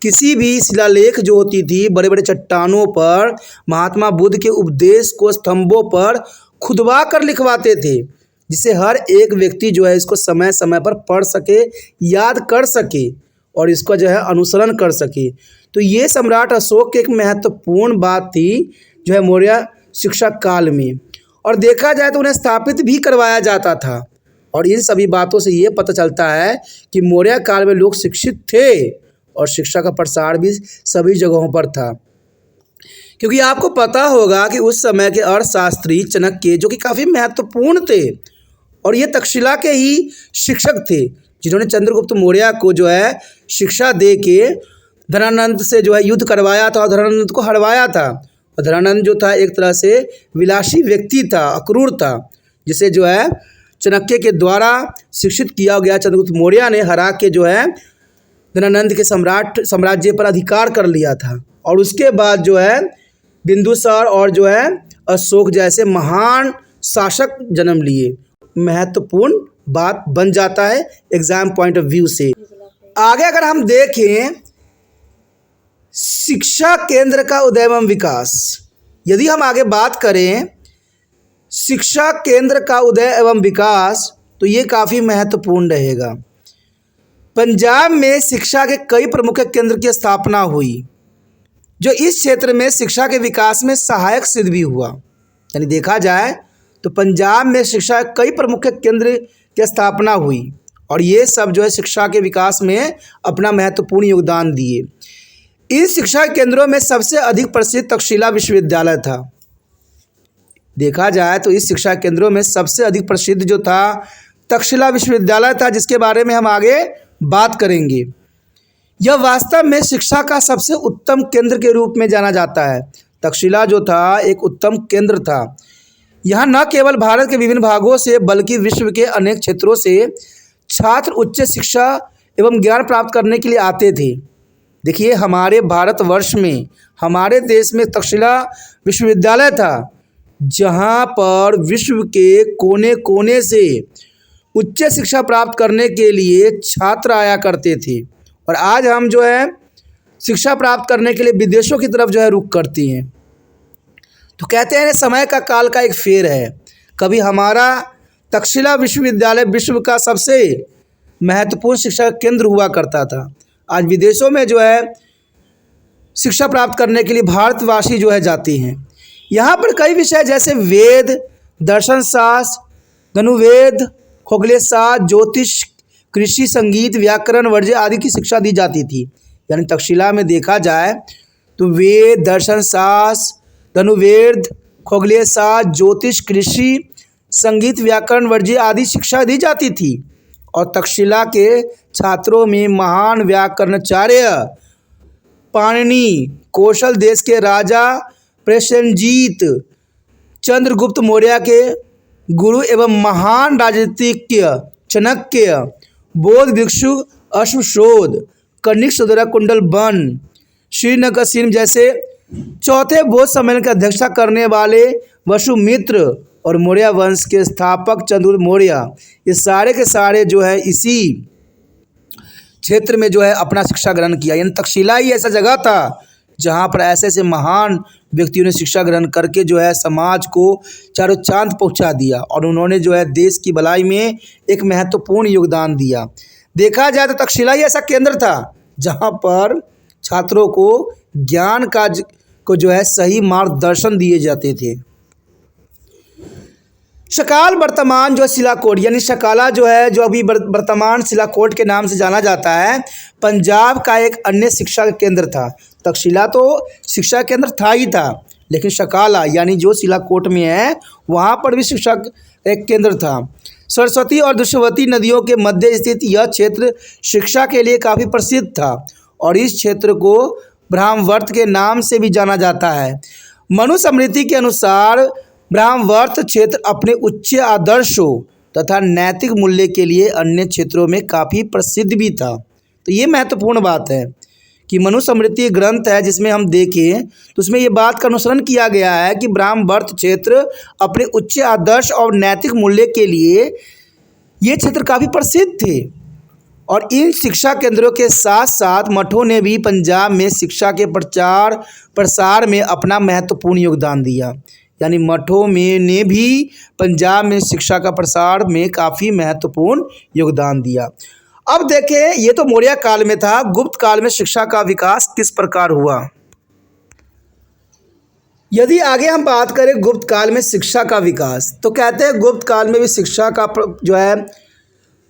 किसी भी शिलालेख जो होती थी, बड़े बड़े चट्टानों पर महात्मा बुद्ध के उपदेश को स्तंभों पर खुदवा कर लिखवाते थे, जिससे हर एक व्यक्ति जो है इसको समय समय पर पढ़ सके, याद कर सके और इसका जो है अनुसरण कर सके। तो ये सम्राट अशोक की एक महत्वपूर्ण बात थी जो है मौर्य शिक्षा काल में। और देखा जाए तो उन्हें स्थापित भी करवाया जाता था। और इन सभी बातों से ये पता चलता है कि मौर्य काल में लोग शिक्षित थे और शिक्षा का प्रसार भी सभी जगहों पर था। क्योंकि आपको पता होगा कि उस समय के अर्थशास्त्री चाणक्य जो कि काफ़ी महत्वपूर्ण थे और ये तक्षशिला के ही शिक्षक थे, जिन्होंने चंद्रगुप्त मौर्य को जो है शिक्षा दे के धनानंद से जो है युद्ध करवाया था और धनानंद को हरवाया था। और धनानंद जो था एक तरह से विलासी व्यक्ति था, अक्रूर था, जिसे जो है चाणक्य के द्वारा शिक्षित किया गया। चंद्रगुप्त मौर्य ने हरा के जो है धनानंद के साम्राज्य पर अधिकार कर लिया था। और उसके बाद जो है बिंदुसार और जो है अशोक जैसे महान शासक जन्म लिए। महत्वपूर्ण बात बन जाता है एग्जाम पॉइंट ऑफ व्यू से। आगे अगर हम देखें शिक्षा केंद्र का उदय एवं विकास, यदि हम आगे बात करें शिक्षा केंद्र का उदय एवं विकास, तो ये काफ़ी महत्वपूर्ण रहेगा। पंजाब में शिक्षा के कई प्रमुख केंद्र की स्थापना हुई, जो इस क्षेत्र में शिक्षा के विकास में सहायक सिद्ध भी हुआ। यानी देखा जाए तो पंजाब में शिक्षा के कई प्रमुख केंद्र की स्थापना हुई और ये सब जो है शिक्षा के विकास में अपना महत्वपूर्ण योगदान दिए। इन शिक्षा केंद्रों में सबसे अधिक प्रसिद्ध तक्षशिला विश्वविद्यालय था। देखा जाए तो इस शिक्षा केंद्रों में सबसे अधिक प्रसिद्ध जो था तक्षशिला विश्वविद्यालय था, जिसके बारे में हम आगे बात करेंगे। यह वास्तव में शिक्षा का सबसे उत्तम केंद्र के रूप में जाना जाता है। तक्षशिला जो था एक उत्तम केंद्र था। यहाँ न केवल भारत के विभिन्न भागों से बल्कि विश्व के अनेक क्षेत्रों से छात्र उच्च शिक्षा एवं ज्ञान प्राप्त करने के लिए आते थे। देखिए, हमारे भारतवर्ष में, हमारे देश में तक्षशिला विश्वविद्यालय था, जहाँ पर विश्व के कोने कोने से उच्च शिक्षा प्राप्त करने के लिए छात्र आया करते थे। और आज हम जो है शिक्षा प्राप्त करने के लिए विदेशों की तरफ जो है रुख करती हैं। तो कहते हैं समय का काल का एक फेर है। कभी हमारा तक्षशिला विश्वविद्यालय विश्व का सबसे महत्वपूर्ण शिक्षा केंद्र हुआ करता था। आज विदेशों में जो है शिक्षा प्राप्त करने के लिए भारतवासी जो है जाते हैं। यहाँ पर कई विषय जैसे वेद, दर्शन शास्त्र, धनुर्वेद, खगोलीय शास्त्र, ज्योतिष, कृषि, संगीत, व्याकरण, वाणिज्य आदि की शिक्षा दी जाती थी। यानी तक्षशिला में देखा जाए तो वेद, दर्शन शास्त्र, धनुर्वेद, खगोलीय शास्त्र, ज्योतिष, कृषि, संगीत, व्याकरण, वाणिज्य आदि शिक्षा दी जाती थी। और तक्षशिला के छात्रों में महान व्याकरणाचार्य पाणिनि, कौशल देश के राजा प्रसेनजीत, चंद्रगुप्त मौर्य के गुरु एवं महान राजनीतिज्ञ चाणक्य, बौद्ध भिक्षु अश्वशोध, कनिष्क सुंदरा कुंडल बन, श्रीनगर सिंह जैसे चौथे बौद्ध सम्मेलन की अध्यक्षता करने वाले वसुमित्र और मौर्य वंश के स्थापक चंद्रगुप्त मौर्य, ये सारे के सारे जो है इसी क्षेत्र में जो है अपना शिक्षा ग्रहण किया। यानी तक्षशिला ही ऐसा जगह था जहाँ पर ऐसे ऐसे महान व्यक्तियों ने शिक्षा ग्रहण करके जो है समाज को चारों चांद पहुँचा दिया और उन्होंने जो है देश की भलाई में एक महत्वपूर्ण योगदान दिया। देखा जाए तो तक्षशिला ही ऐसा केंद्र था जहाँ पर छात्रों को ज्ञान को जो है सही मार्गदर्शन दिए जाते थे। सकाल वर्तमान जो सिलाकोट, यानी सकाला जो है जो अभी वर्तमान सिलाकोट के नाम से जाना जाता है, पंजाब का एक अन्य शिक्षा केंद्र था। तक्षशिला तो शिक्षा केंद्र था ही था, लेकिन सकाला यानी जो सिलाकोट में है वहाँ पर भी शिक्षा एक केंद्र था। सरस्वती और दुष्यवती नदियों के मध्य स्थित यह क्षेत्र शिक्षा के लिए काफ़ी प्रसिद्ध था और इस क्षेत्र को ब्रह्मवर्त के नाम से भी जाना जाता है। मनुस्मृति के अनुसार ब्रह्मवर्त क्षेत्र अपने उच्च आदर्शों तथा नैतिक मूल्य के लिए अन्य क्षेत्रों में काफ़ी प्रसिद्ध भी था। तो ये महत्वपूर्ण बात है कि मनुस्मृति ग्रंथ है जिसमें हम देखें तो उसमें ये बात का अनुसरण किया गया है कि ब्रह्मवर्त क्षेत्र अपने उच्च आदर्श और नैतिक मूल्य के लिए ये क्षेत्र काफ़ी प्रसिद्ध थे। और इन शिक्षा केंद्रों के साथ साथ मठों ने भी पंजाब में शिक्षा के प्रचार प्रसार में अपना महत्वपूर्ण योगदान दिया। यानी मठों में ने भी पंजाब में शिक्षा का प्रसार में काफ़ी महत्वपूर्ण योगदान दिया। अब देखें, ये तो मौर्य काल में था। गुप्त काल में शिक्षा का विकास किस प्रकार हुआ। यदि आगे हम बात करें गुप्त काल में शिक्षा का विकास, तो कहते हैं गुप्त काल में भी शिक्षा का जो है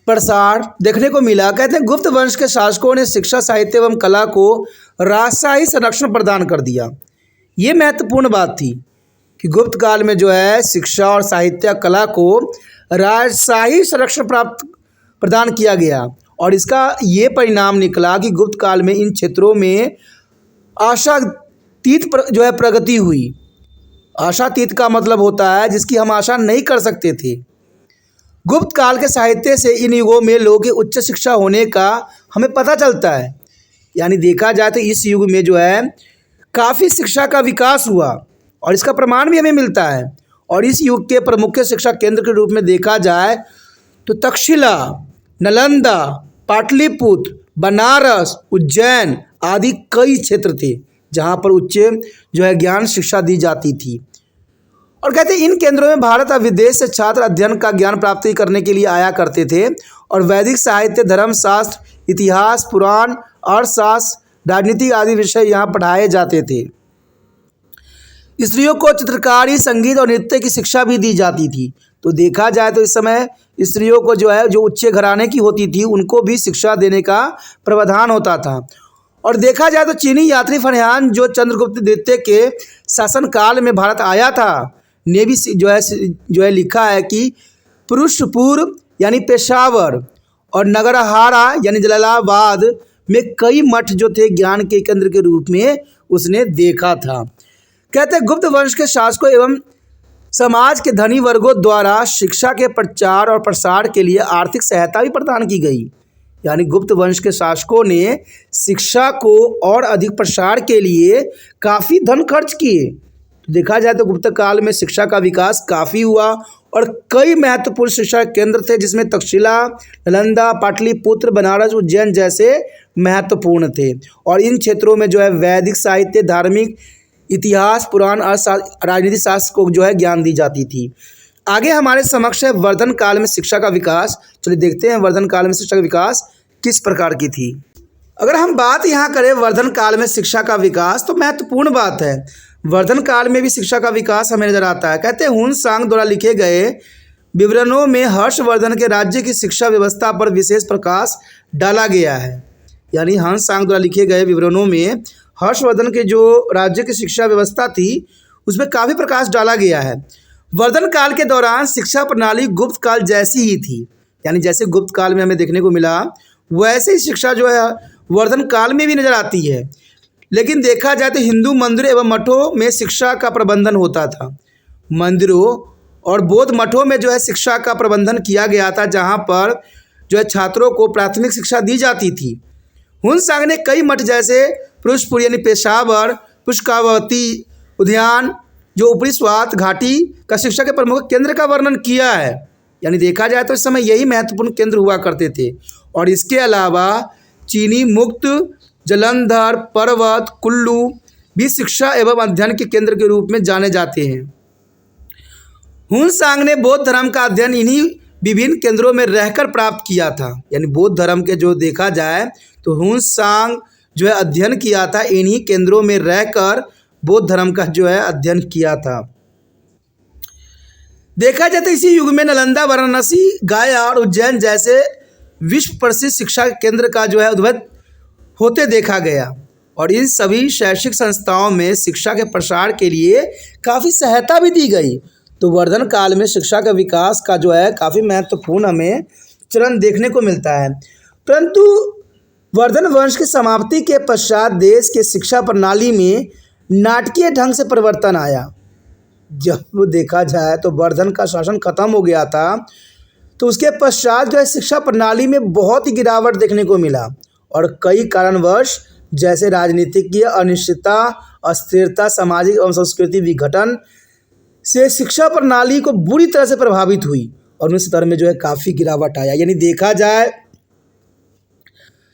प्रसार देखने को मिला। कहते हैं गुप्त वंश के शासकों ने शिक्षा, साहित्य एवं कला को राजशाही संरक्षण प्रदान कर दिया। ये महत्वपूर्ण बात थी कि गुप्त काल में जो है शिक्षा और साहित्य कला को राजशाही संरक्षण प्रदान किया गया और इसका ये परिणाम निकला कि गुप्त काल में इन क्षेत्रों में आशातीत जो है प्रगति हुई। आशातीत का मतलब होता है जिसकी हम आशा नहीं कर सकते थे। गुप्त काल के साहित्य से इन युगों में लोगों की उच्च शिक्षा होने का हमें पता चलता है। यानी देखा जाए तो इस युग में जो है काफ़ी शिक्षा का विकास हुआ और इसका प्रमाण भी हमें मिलता है। और इस युग के प्रमुख शिक्षा केंद्र के रूप में देखा जाए तो तक्षशिला, नालंदा, पाटलिपुत्र, बनारस, उज्जैन आदि कई क्षेत्र थे जहाँ पर उच्च जो है ज्ञान शिक्षा दी जाती थी। और कहते हैं इन केंद्रों में भारत और विदेश से छात्र अध्ययन का ज्ञान प्राप्ति करने के लिए आया करते थे और वैदिक साहित्य, धर्मशास्त्र, इतिहास, पुराण, अर्थशास्त्र, राजनीति आदि विषय यहाँ पढ़ाए जाते थे। स्त्रियों को चित्रकारी, संगीत और नृत्य की शिक्षा भी दी जाती थी। तो देखा जाए तो इस समय स्त्रियों को जो है, जो उच्च घराने की होती थी, उनको भी शिक्षा देने का प्रावधान होता था। और देखा जाए तो चीनी यात्री फरहान जो चंद्रगुप्त द्वितीय के शासनकाल में भारत आया था, ने भी जो है लिखा है कि पुरुषपुर यानी पेशावर और नगरहारा यानी जलालाबाद में कई मठ जो थे ज्ञान के केंद्र के रूप में उसने देखा था। कहते हैं गुप्त वंश के शासकों एवं समाज के धनी वर्गों द्वारा शिक्षा के प्रचार और प्रसार के लिए आर्थिक सहायता भी प्रदान की गई। यानी गुप्त वंश के शासकों ने शिक्षा को और अधिक प्रसार के लिए काफ़ी धन खर्च किए। तो देखा जाए तो गुप्त काल में शिक्षा का विकास काफ़ी हुआ और कई महत्वपूर्ण शिक्षा केंद्र थे, जिसमें तक्षशिला, नालंदा, पाटलिपुत्र, बनारस, उज्जैन जैसे महत्वपूर्ण थे। और इन क्षेत्रों में जो है वैदिक साहित्य, धार्मिक इतिहास, पुराण और राजनीति शास्त्र को जो है ज्ञान दी जाती थी। आगे हमारे समक्ष है वर्धन काल में शिक्षा का विकास। चलिए देखते हैं वर्धन काल में शिक्षा का विकास किस प्रकार की थी। अगर हम बात यहाँ करें वर्धन काल में शिक्षा का विकास, तो महत्वपूर्ण बात है। वर्धन काल में भी शिक्षा का विकास हमें नजर आता है। कहते हैं हुन सांग द्वारा लिखे गए विवरणों में हर्षवर्धन के राज्य की शिक्षा व्यवस्था पर विशेष प्रकाश डाला गया है। यानी हंस सांग द्वारा लिखे गए विवरणों में हर्षवर्धन के जो राज्य की शिक्षा व्यवस्था थी उसमें काफ़ी प्रकाश डाला गया है। वर्धन काल के दौरान शिक्षा प्रणाली गुप्त काल जैसी ही थी। यानी जैसे गुप्त काल में हमें देखने को मिला वैसे ही शिक्षा जो है वर्धन काल में भी नज़र आती है। लेकिन देखा जाए तो हिंदू मंदिरों एवं मठों में शिक्षा का प्रबंधन होता था। मंदिरों और बौद्ध मठों में जो है शिक्षा का प्रबंधन किया गया था, जहाँ पर जो है छात्रों को प्राथमिक शिक्षा दी जाती थी। हुन सांग ने कई मठ जैसे पुरुषपुर यानी पेशावर, पुष्पावती उद्यान जो ऊपरी स्वात घाटी का शिक्षा के प्रमुख केंद्र का वर्णन किया है। यानी देखा जाए तो इस समय यही महत्वपूर्ण केंद्र हुआ करते थे। और इसके अलावा चीनी मुक्त, जालंधर, पर्वत, कुल्लू भी शिक्षा एवं अध्ययन के केंद्र के रूप में जाने जाते हैं। हुन सांग ने बौद्ध धर्म का अध्ययन इन्हीं विभिन्न केंद्रों में रहकर प्राप्त किया था। यानी बौद्ध धर्म के जो देखा जाए तो हुन सांग जो है अध्ययन किया था, इन्हीं केंद्रों में रहकर बौद्ध धर्म का जो है अध्ययन किया था। देखा जाए तो इसी युग में नालंदा, वाराणसी, गया और उज्जैन जैसे विश्व प्रसिद्ध शिक्षा केंद्र का जो है उद्भव होते देखा गया। और इन सभी शैक्षिक संस्थाओं में शिक्षा के प्रसार के लिए काफ़ी सहायता भी दी गई। तो वर्धन काल में शिक्षा का विकास का जो है काफ़ी महत्वपूर्ण हमें चरण देखने को मिलता है। परंतु वर्धन वंश की समाप्ति के पश्चात देश के शिक्षा प्रणाली में नाटकीय ढंग से परिवर्तन आया। जब देखा जाए तो वर्धन का शासन खत्म हो गया था, तो उसके पश्चात जो है शिक्षा प्रणाली में बहुत ही गिरावट देखने को मिला। और कई कारणवश जैसे राजनीतिक अनिश्चितता, अस्थिरता, सामाजिक एवं सांस्कृतिक विघटन से शिक्षा प्रणाली को बुरी तरह से प्रभावित हुई और उस स्तर में जो है काफ़ी गिरावट आया। यानी देखा जाए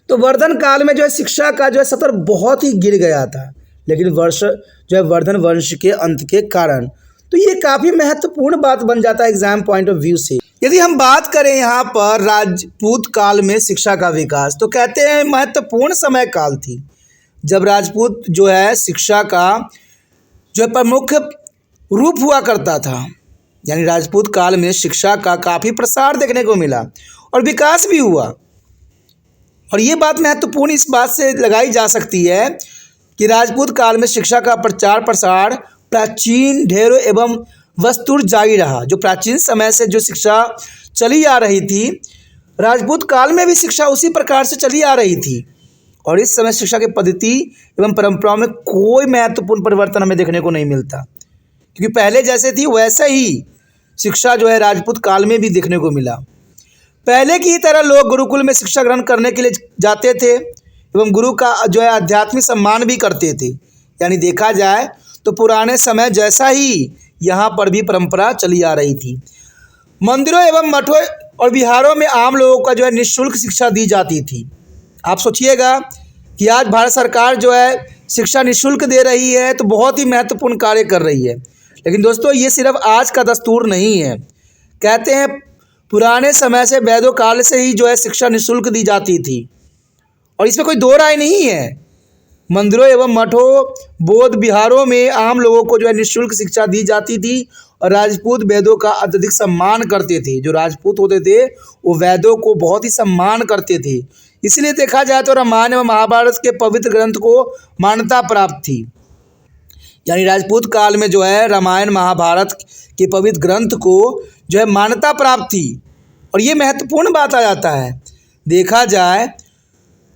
तो वर्धन काल में जो है शिक्षा का जो है स्तर बहुत ही गिर गया था, लेकिन वर्ष जो है वर्धन वंश के अंत के कारण। तो ये काफ़ी महत्वपूर्ण बात बन जाता है एग्जाम पॉइंट ऑफ व्यू से। यदि हम बात करें यहाँ पर राजपूत काल में शिक्षा का विकास, तो कहते हैं महत्वपूर्ण समय काल थी जब राजपूत जो है शिक्षा का जो है प्रमुख रूप हुआ करता था। यानी राजपूत काल में शिक्षा का काफ़ी प्रसार देखने को मिला और विकास भी हुआ। और ये बात महत्वपूर्ण इस बात से लगाई जा सकती है कि राजपूत काल में शिक्षा का प्रचार प्रसार प्राचीन ढेरों एवं वस्तुर जारी रहा। जो प्राचीन समय से जो शिक्षा चली आ रही थी, राजपूत काल में भी शिक्षा उसी प्रकार से चली आ रही थी। और इस समय शिक्षा की पद्धति एवं परंपराओं में कोई महत्वपूर्ण परिवर्तन हमें देखने को नहीं मिलता, क्योंकि पहले जैसे थी वैसे ही शिक्षा जो है राजपूत काल में भी देखने को मिला। पहले की तरह लोग गुरुकुल में शिक्षा ग्रहण करने के लिए जाते थे एवं गुरु का जो है आध्यात्मिक सम्मान भी करते थे। यानी देखा जाए तो पुराने समय जैसा ही यहाँ पर भी परंपरा चली आ रही थी। मंदिरों एवं मठों और विहारों में आम लोगों का जो है निःशुल्क शिक्षा दी जाती थी। आप सोचिएगा कि आज भारत सरकार जो है शिक्षा निःशुल्क दे रही है, तो बहुत ही महत्वपूर्ण कार्य कर रही है। लेकिन दोस्तों ये सिर्फ आज का दस्तूर नहीं है। कहते हैं पुराने समय से वैदिक काल से ही जो है शिक्षा निःशुल्क दी जाती थी और इसमें कोई दो राय नहीं है। मंदिरों एवं मठों, बौद्ध विहारों में आम लोगों को जो है निःशुल्क शिक्षा दी जाती थी और राजपूत वेदों का अत्यधिक सम्मान करते थे। जो राजपूत होते थे वो वेदों को बहुत ही सम्मान करते थे। इसलिए देखा जाए तो रामायण एवं महाभारत के पवित्र ग्रंथ को मान्यता प्राप्त थी। यानी राजपूत काल में जो है रामायण महाभारत के पवित्र ग्रंथ को जो है मान्यता प्राप्त थी। और ये महत्वपूर्ण बात आ जाता है। देखा जाए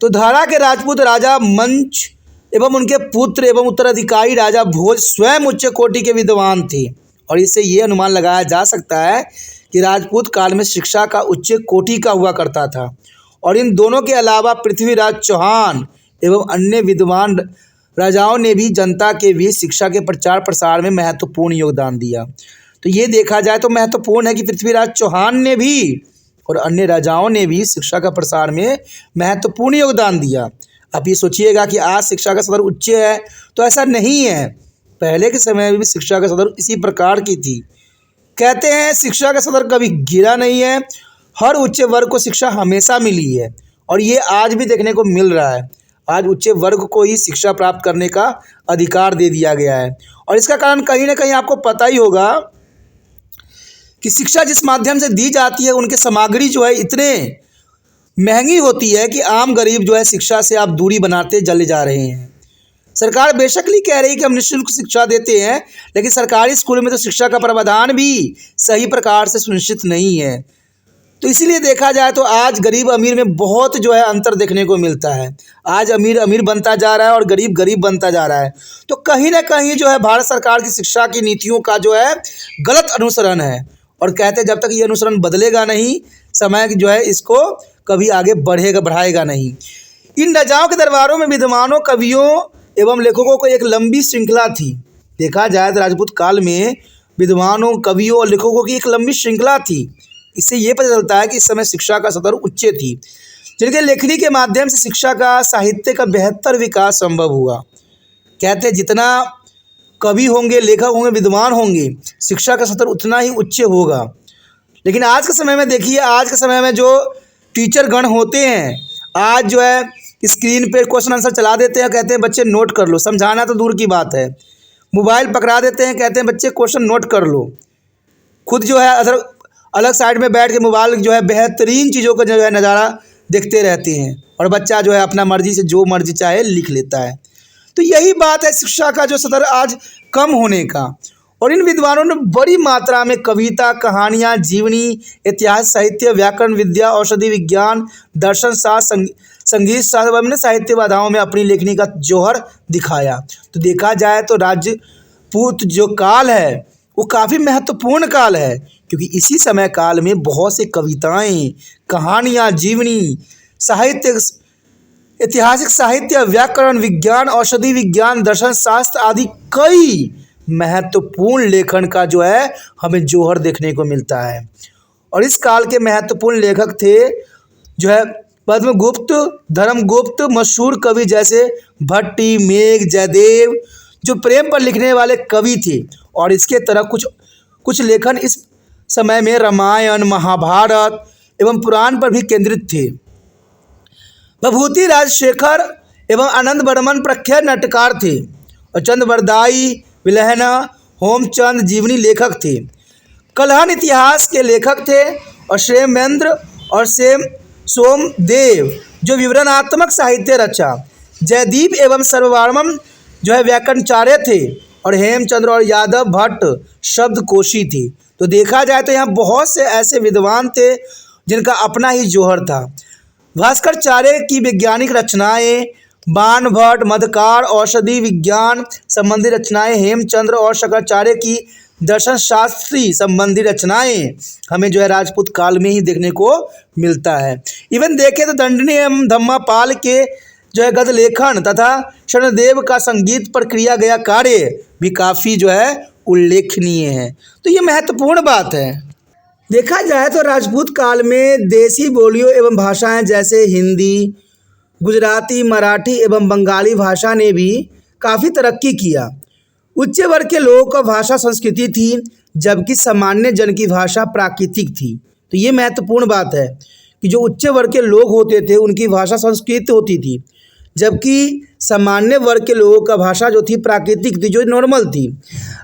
तो धारा के राजपूत राजा मंच एवं उनके पुत्र एवं उत्तराधिकारी राजा भोज स्वयं उच्च कोटि के विद्वान थे। और इससे ये अनुमान लगाया जा सकता है कि राजपूत काल में शिक्षा का उच्च कोटि का हुआ करता था। और इन दोनों के अलावा पृथ्वीराज चौहान एवं अन्य विद्वान राजाओं ने भी जनता के बीच शिक्षा के प्रचार प्रसार में महत्वपूर्ण योगदान दिया। तो ये देखा जाए तो महत्वपूर्ण है कि पृथ्वीराज चौहान ने भी और अन्य राजाओं ने भी शिक्षा का प्रसार में महत्वपूर्ण योगदान दिया। अब ये सोचिएगा कि आज शिक्षा का स्तर उच्च है, तो ऐसा नहीं है। पहले के समय में भी शिक्षा का स्तर इसी प्रकार की थी। कहते हैं शिक्षा का स्तर कभी गिरा नहीं है, हर उच्च वर्ग को शिक्षा हमेशा मिली है और ये आज भी देखने को मिल रहा है। आज उच्च वर्ग को ही शिक्षा प्राप्त करने का अधिकार दे दिया गया है। और इसका कारण कहीं ना कहीं आपको पता ही होगा कि शिक्षा जिस माध्यम से दी जाती है उनके सामग्री जो है इतने महंगी होती है कि आम गरीब जो है शिक्षा से आप दूरी बनाते चले जा रहे हैं। सरकार बेशकली कह रही है कि हम निःशुल्क शिक्षा देते हैं, लेकिन सरकारी स्कूल में तो शिक्षा का प्रावधान भी सही प्रकार से सुनिश्चित नहीं है। तो इसीलिए देखा जाए तो आज गरीब अमीर में बहुत जो है अंतर देखने को मिलता है। आज अमीर अमीर बनता जा रहा है और गरीब गरीब बनता जा रहा है। तो कहीं ना कहीं जो है भारत सरकार की शिक्षा की नीतियों का जो है गलत अनुसरण है। और कहते हैं जब तक ये अनुसरण बदलेगा नहीं, समय जो है इसको कभी आगे बढ़ाएगा नहीं। इन राजाओं के दरबारों में विद्वानों, कवियों एवं लेखकों को एक लंबी श्रृंखला थी। देखा जाए तो राजपूत काल में विद्वानों, कवियों और लेखकों की एक लंबी श्रृंखला थी। इससे ये पता चलता है कि इस समय शिक्षा का स्तर उच्च थी, जिनके लेखनी के माध्यम से शिक्षा का, साहित्य का बेहतर विकास संभव हुआ। कहते हैं जितना कवि होंगे, लेखक होंगे, विद्वान होंगे, शिक्षा का स्तर उतना ही उच्च होगा। लेकिन आज के समय में देखिए, आज के समय में जो टीचर गण होते हैं, आज जो है स्क्रीन पे क्वेश्चन आंसर चला देते हैं, कहते हैं बच्चे नोट कर लो। समझाना तो दूर की बात है, मोबाइल पकड़ा देते हैं, कहते हैं बच्चे क्वेश्चन नोट कर लो। खुद जो है अदर अलग साइड में बैठ के मोबाइल जो है बेहतरीन चीज़ों का जो है नज़ारा देखते रहते हैं और बच्चा जो है अपना मर्जी से जो मर्जी चाहे लिख लेता है। तो यही बात है शिक्षा का जो स्तर आज कम होने का। और इन विद्वानों ने बड़ी मात्रा में कविता, कहानियाँ, जीवनी, इतिहास, साहित्य, व्याकरण विद्या, औषधि विज्ञान, दर्शन शास्त्र, संगीत शास्त्र व साहित्य बाधाओं में अपनी लेखनी का जौहर दिखाया। तो देखा जाए तो राजपूत जो काल है वो काफ़ी महत्वपूर्ण काल है, क्योंकि इसी समय काल में बहुत से कविताएं, कहानियाँ, जीवनी, साहित्य, ऐतिहासिक साहित्य, व्याकरण विज्ञान, औषधि विज्ञान, दर्शन शास्त्र आदि कई महत्वपूर्ण लेखन का जो है हमें जौहर देखने को मिलता है। और इस काल के महत्वपूर्ण लेखक थे जो है पद्मगुप्त, धर्मगुप्त, मशहूर कवि जैसे भट्टी, मेघ, जयदेव, जो प्रेम पर लिखने वाले कवि थे। और इसके तरह कुछ लेखन इस समय में रामायण, महाभारत एवं पुराण पर भी केंद्रित थे। भभूति राजशेखर एवं आनंद वर्मन प्रख्यात नाट्यकार थे और चंद्रवरदाई, विलहना, होमचंद जीवनी लेखक थे। कलहन इतिहास के लेखक थे और क्षेमेंद्र और सोमदेव जो विवरणात्मक साहित्य रचा। जयदीप एवं सर्ववर्मन जो है व्याकरणाचार्य थे और हेमचंद्र और यादव भट्ट शब्दकोशी थे। तो देखा जाए तो यहाँ बहुत से ऐसे विद्वान थे जिनका अपना ही जौहर था। भास्कराचार्य की वैज्ञानिक रचनाएं, बाण भट्ट, मधुकार, औषधि विज्ञान संबंधी रचनाएं, हेमचंद्र और शंकराचार्य की दर्शन शास्त्री संबंधी रचनाएं हमें जो है राजपूत काल में ही देखने को मिलता है। इवन देखें तो दंडनी एवं धम्मापाल के जो है गद्य लेखन तथा शरणदेव का संगीत पर किया गया कार्य भी काफ़ी जो है उल्लेखनीय है। तो ये महत्वपूर्ण बात है। देखा जाए तो राजपूत काल में देसी बोलियों एवं भाषाएं जैसे हिंदी, गुजराती, मराठी एवं बंगाली भाषा ने भी काफ़ी तरक्की किया। उच्च वर्ग के लोगों का भाषा संस्कृति थी, जबकि सामान्य जन की भाषा प्राकृतिक थी। तो ये महत्वपूर्ण बात है कि जो उच्च वर्ग के लोग होते थे उनकी भाषा संस्कृत होती थी, जबकि सामान्य वर्ग के लोगों का भाषा जो थी प्राकृतिक थी, जो नॉर्मल थी।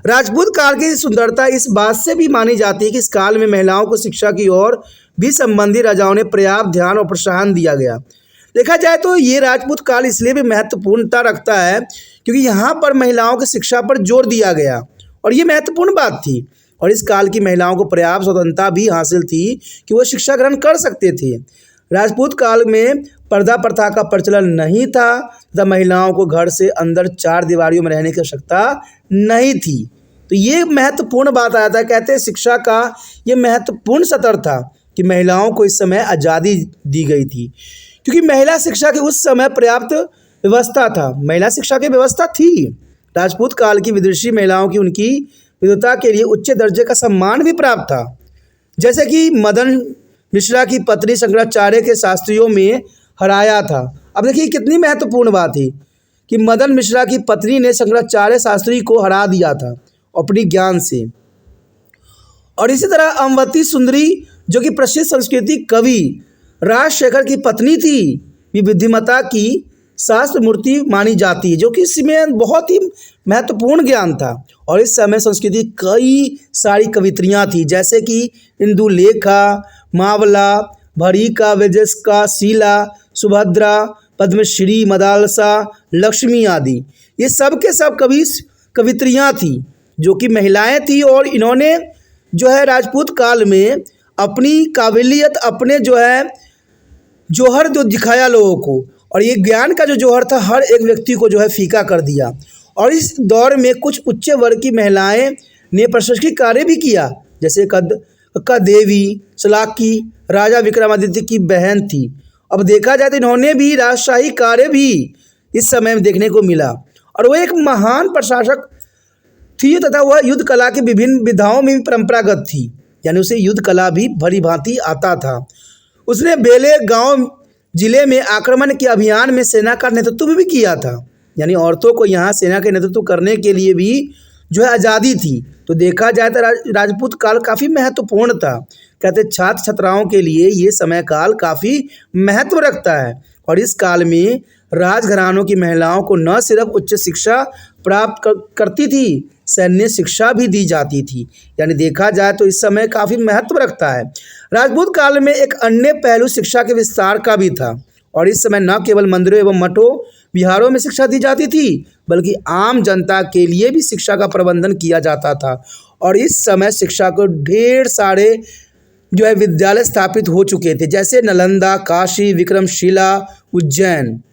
राजपूत काल की सुंदरता इस बात से भी मानी जाती है कि इस काल में महिलाओं को शिक्षा की ओर भी संबंधी राजाओं ने पर्याप्त ध्यान और प्रोत्साहन दिया गया। देखा जाए तो ये राजपूत काल इसलिए भी महत्वपूर्णता रखता है क्योंकि यहाँ पर महिलाओं की शिक्षा पर जोर दिया गया और ये महत्वपूर्ण बात थी। और इस काल की महिलाओं को पर्याप्त स्वतंत्रता भी हासिल थी कि वो शिक्षा ग्रहण कर सकते थे। राजपूत काल में पर्दा प्रथा का प्रचलन नहीं था तथा महिलाओं को घर से अंदर चार दीवारियों में रहने की आवश्यकता नहीं थी। तो ये महत्वपूर्ण बात आया था। कहते हैं शिक्षा का ये महत्वपूर्ण स्तर था कि महिलाओं को इस समय आज़ादी दी गई थी क्योंकि महिला शिक्षा की उस समय पर्याप्त व्यवस्था था। महिला शिक्षा की व्यवस्था थी। राजपूत काल की विदुषी महिलाओं की उनकी विद्वता के लिए उच्च दर्जे का सम्मान भी प्राप्त था। जैसे कि मदन मिश्रा की पत्नी शंकराचार्य के शास्त्रियों में हराया था। अब देखिए कितनी महत्वपूर्ण बात थी कि मदन मिश्रा की पत्नी ने शंकराचार्य शास्त्री को हरा दिया था अपनी ज्ञान से। और इसी तरह अमवती सुंदरी जो कि प्रसिद्ध संस्कृति कवि राजशेखर की पत्नी थी, भी बुद्धिमता की शास्त्र मूर्ति मानी जाती है, जो कि इसमें बहुत ही महत्वपूर्ण ज्ञान था। और इस समय संस्कृति कई सारी कवित्रियाँ थी जैसे कि इंदुलेखा, मावला, भरिका, वेजस्का, शीला, सुभद्रा, पद्मश्री, मदालसा, लक्ष्मी आदि। ये सब के सब कवित्रियाँ थी जो कि महिलाएं थी और इन्होंने जो है राजपूत काल में अपनी काबिलियत, अपने जो है जौहर जो दिखाया लोगों को, और ये ज्ञान का जो जौहर था हर एक व्यक्ति को जो है फीका कर दिया। और इस दौर में कुछ उच्च वर्ग की महिलाएं ने प्रशासनिक कार्य भी किया जैसे कक्का देवी सलाकी राजा विक्रमादित्य की बहन थी। अब देखा जाए तो इन्होंने भी राजशाही कार्य भी इस समय में देखने को मिला। और वो एक महान प्रशासक थी तथा वह युद्ध कला की विभिन्न विधाओं में भी परंपरागत थी, यानी उसे युद्ध कला भी भली भांति आता था। उसने बेले गांव जिले में आक्रमण के अभियान में सेना का नेतृत्व भी किया था, यानी औरतों को यहाँ सेना के नेतृत्व करने के लिए भी जो है आज़ादी थी। तो देखा जाए तो राजपूत काल काफ़ी महत्वपूर्ण था। कहते छात्र छात्राओं के लिए ये समय काल काफ़ी महत्व रखता है। और इस काल में राजघरानों की महिलाओं को न सिर्फ उच्च शिक्षा प्राप्त करती थी, सैन्य शिक्षा भी दी जाती थी। यानी देखा जाए तो इस समय काफ़ी महत्व रखता है। राजपूत काल में एक अन्य पहलू शिक्षा के विस्तार का भी था। और इस समय न केवल मंदिरों एवं मठों विहारों में शिक्षा दी जाती थी बल्कि आम जनता के लिए भी शिक्षा का प्रबंधन किया जाता था। और इस समय शिक्षा को ढेर सारे जो है विद्यालय स्थापित हो चुके थे जैसे नालंदा, काशी, विक्रमशिला, उज्जैन।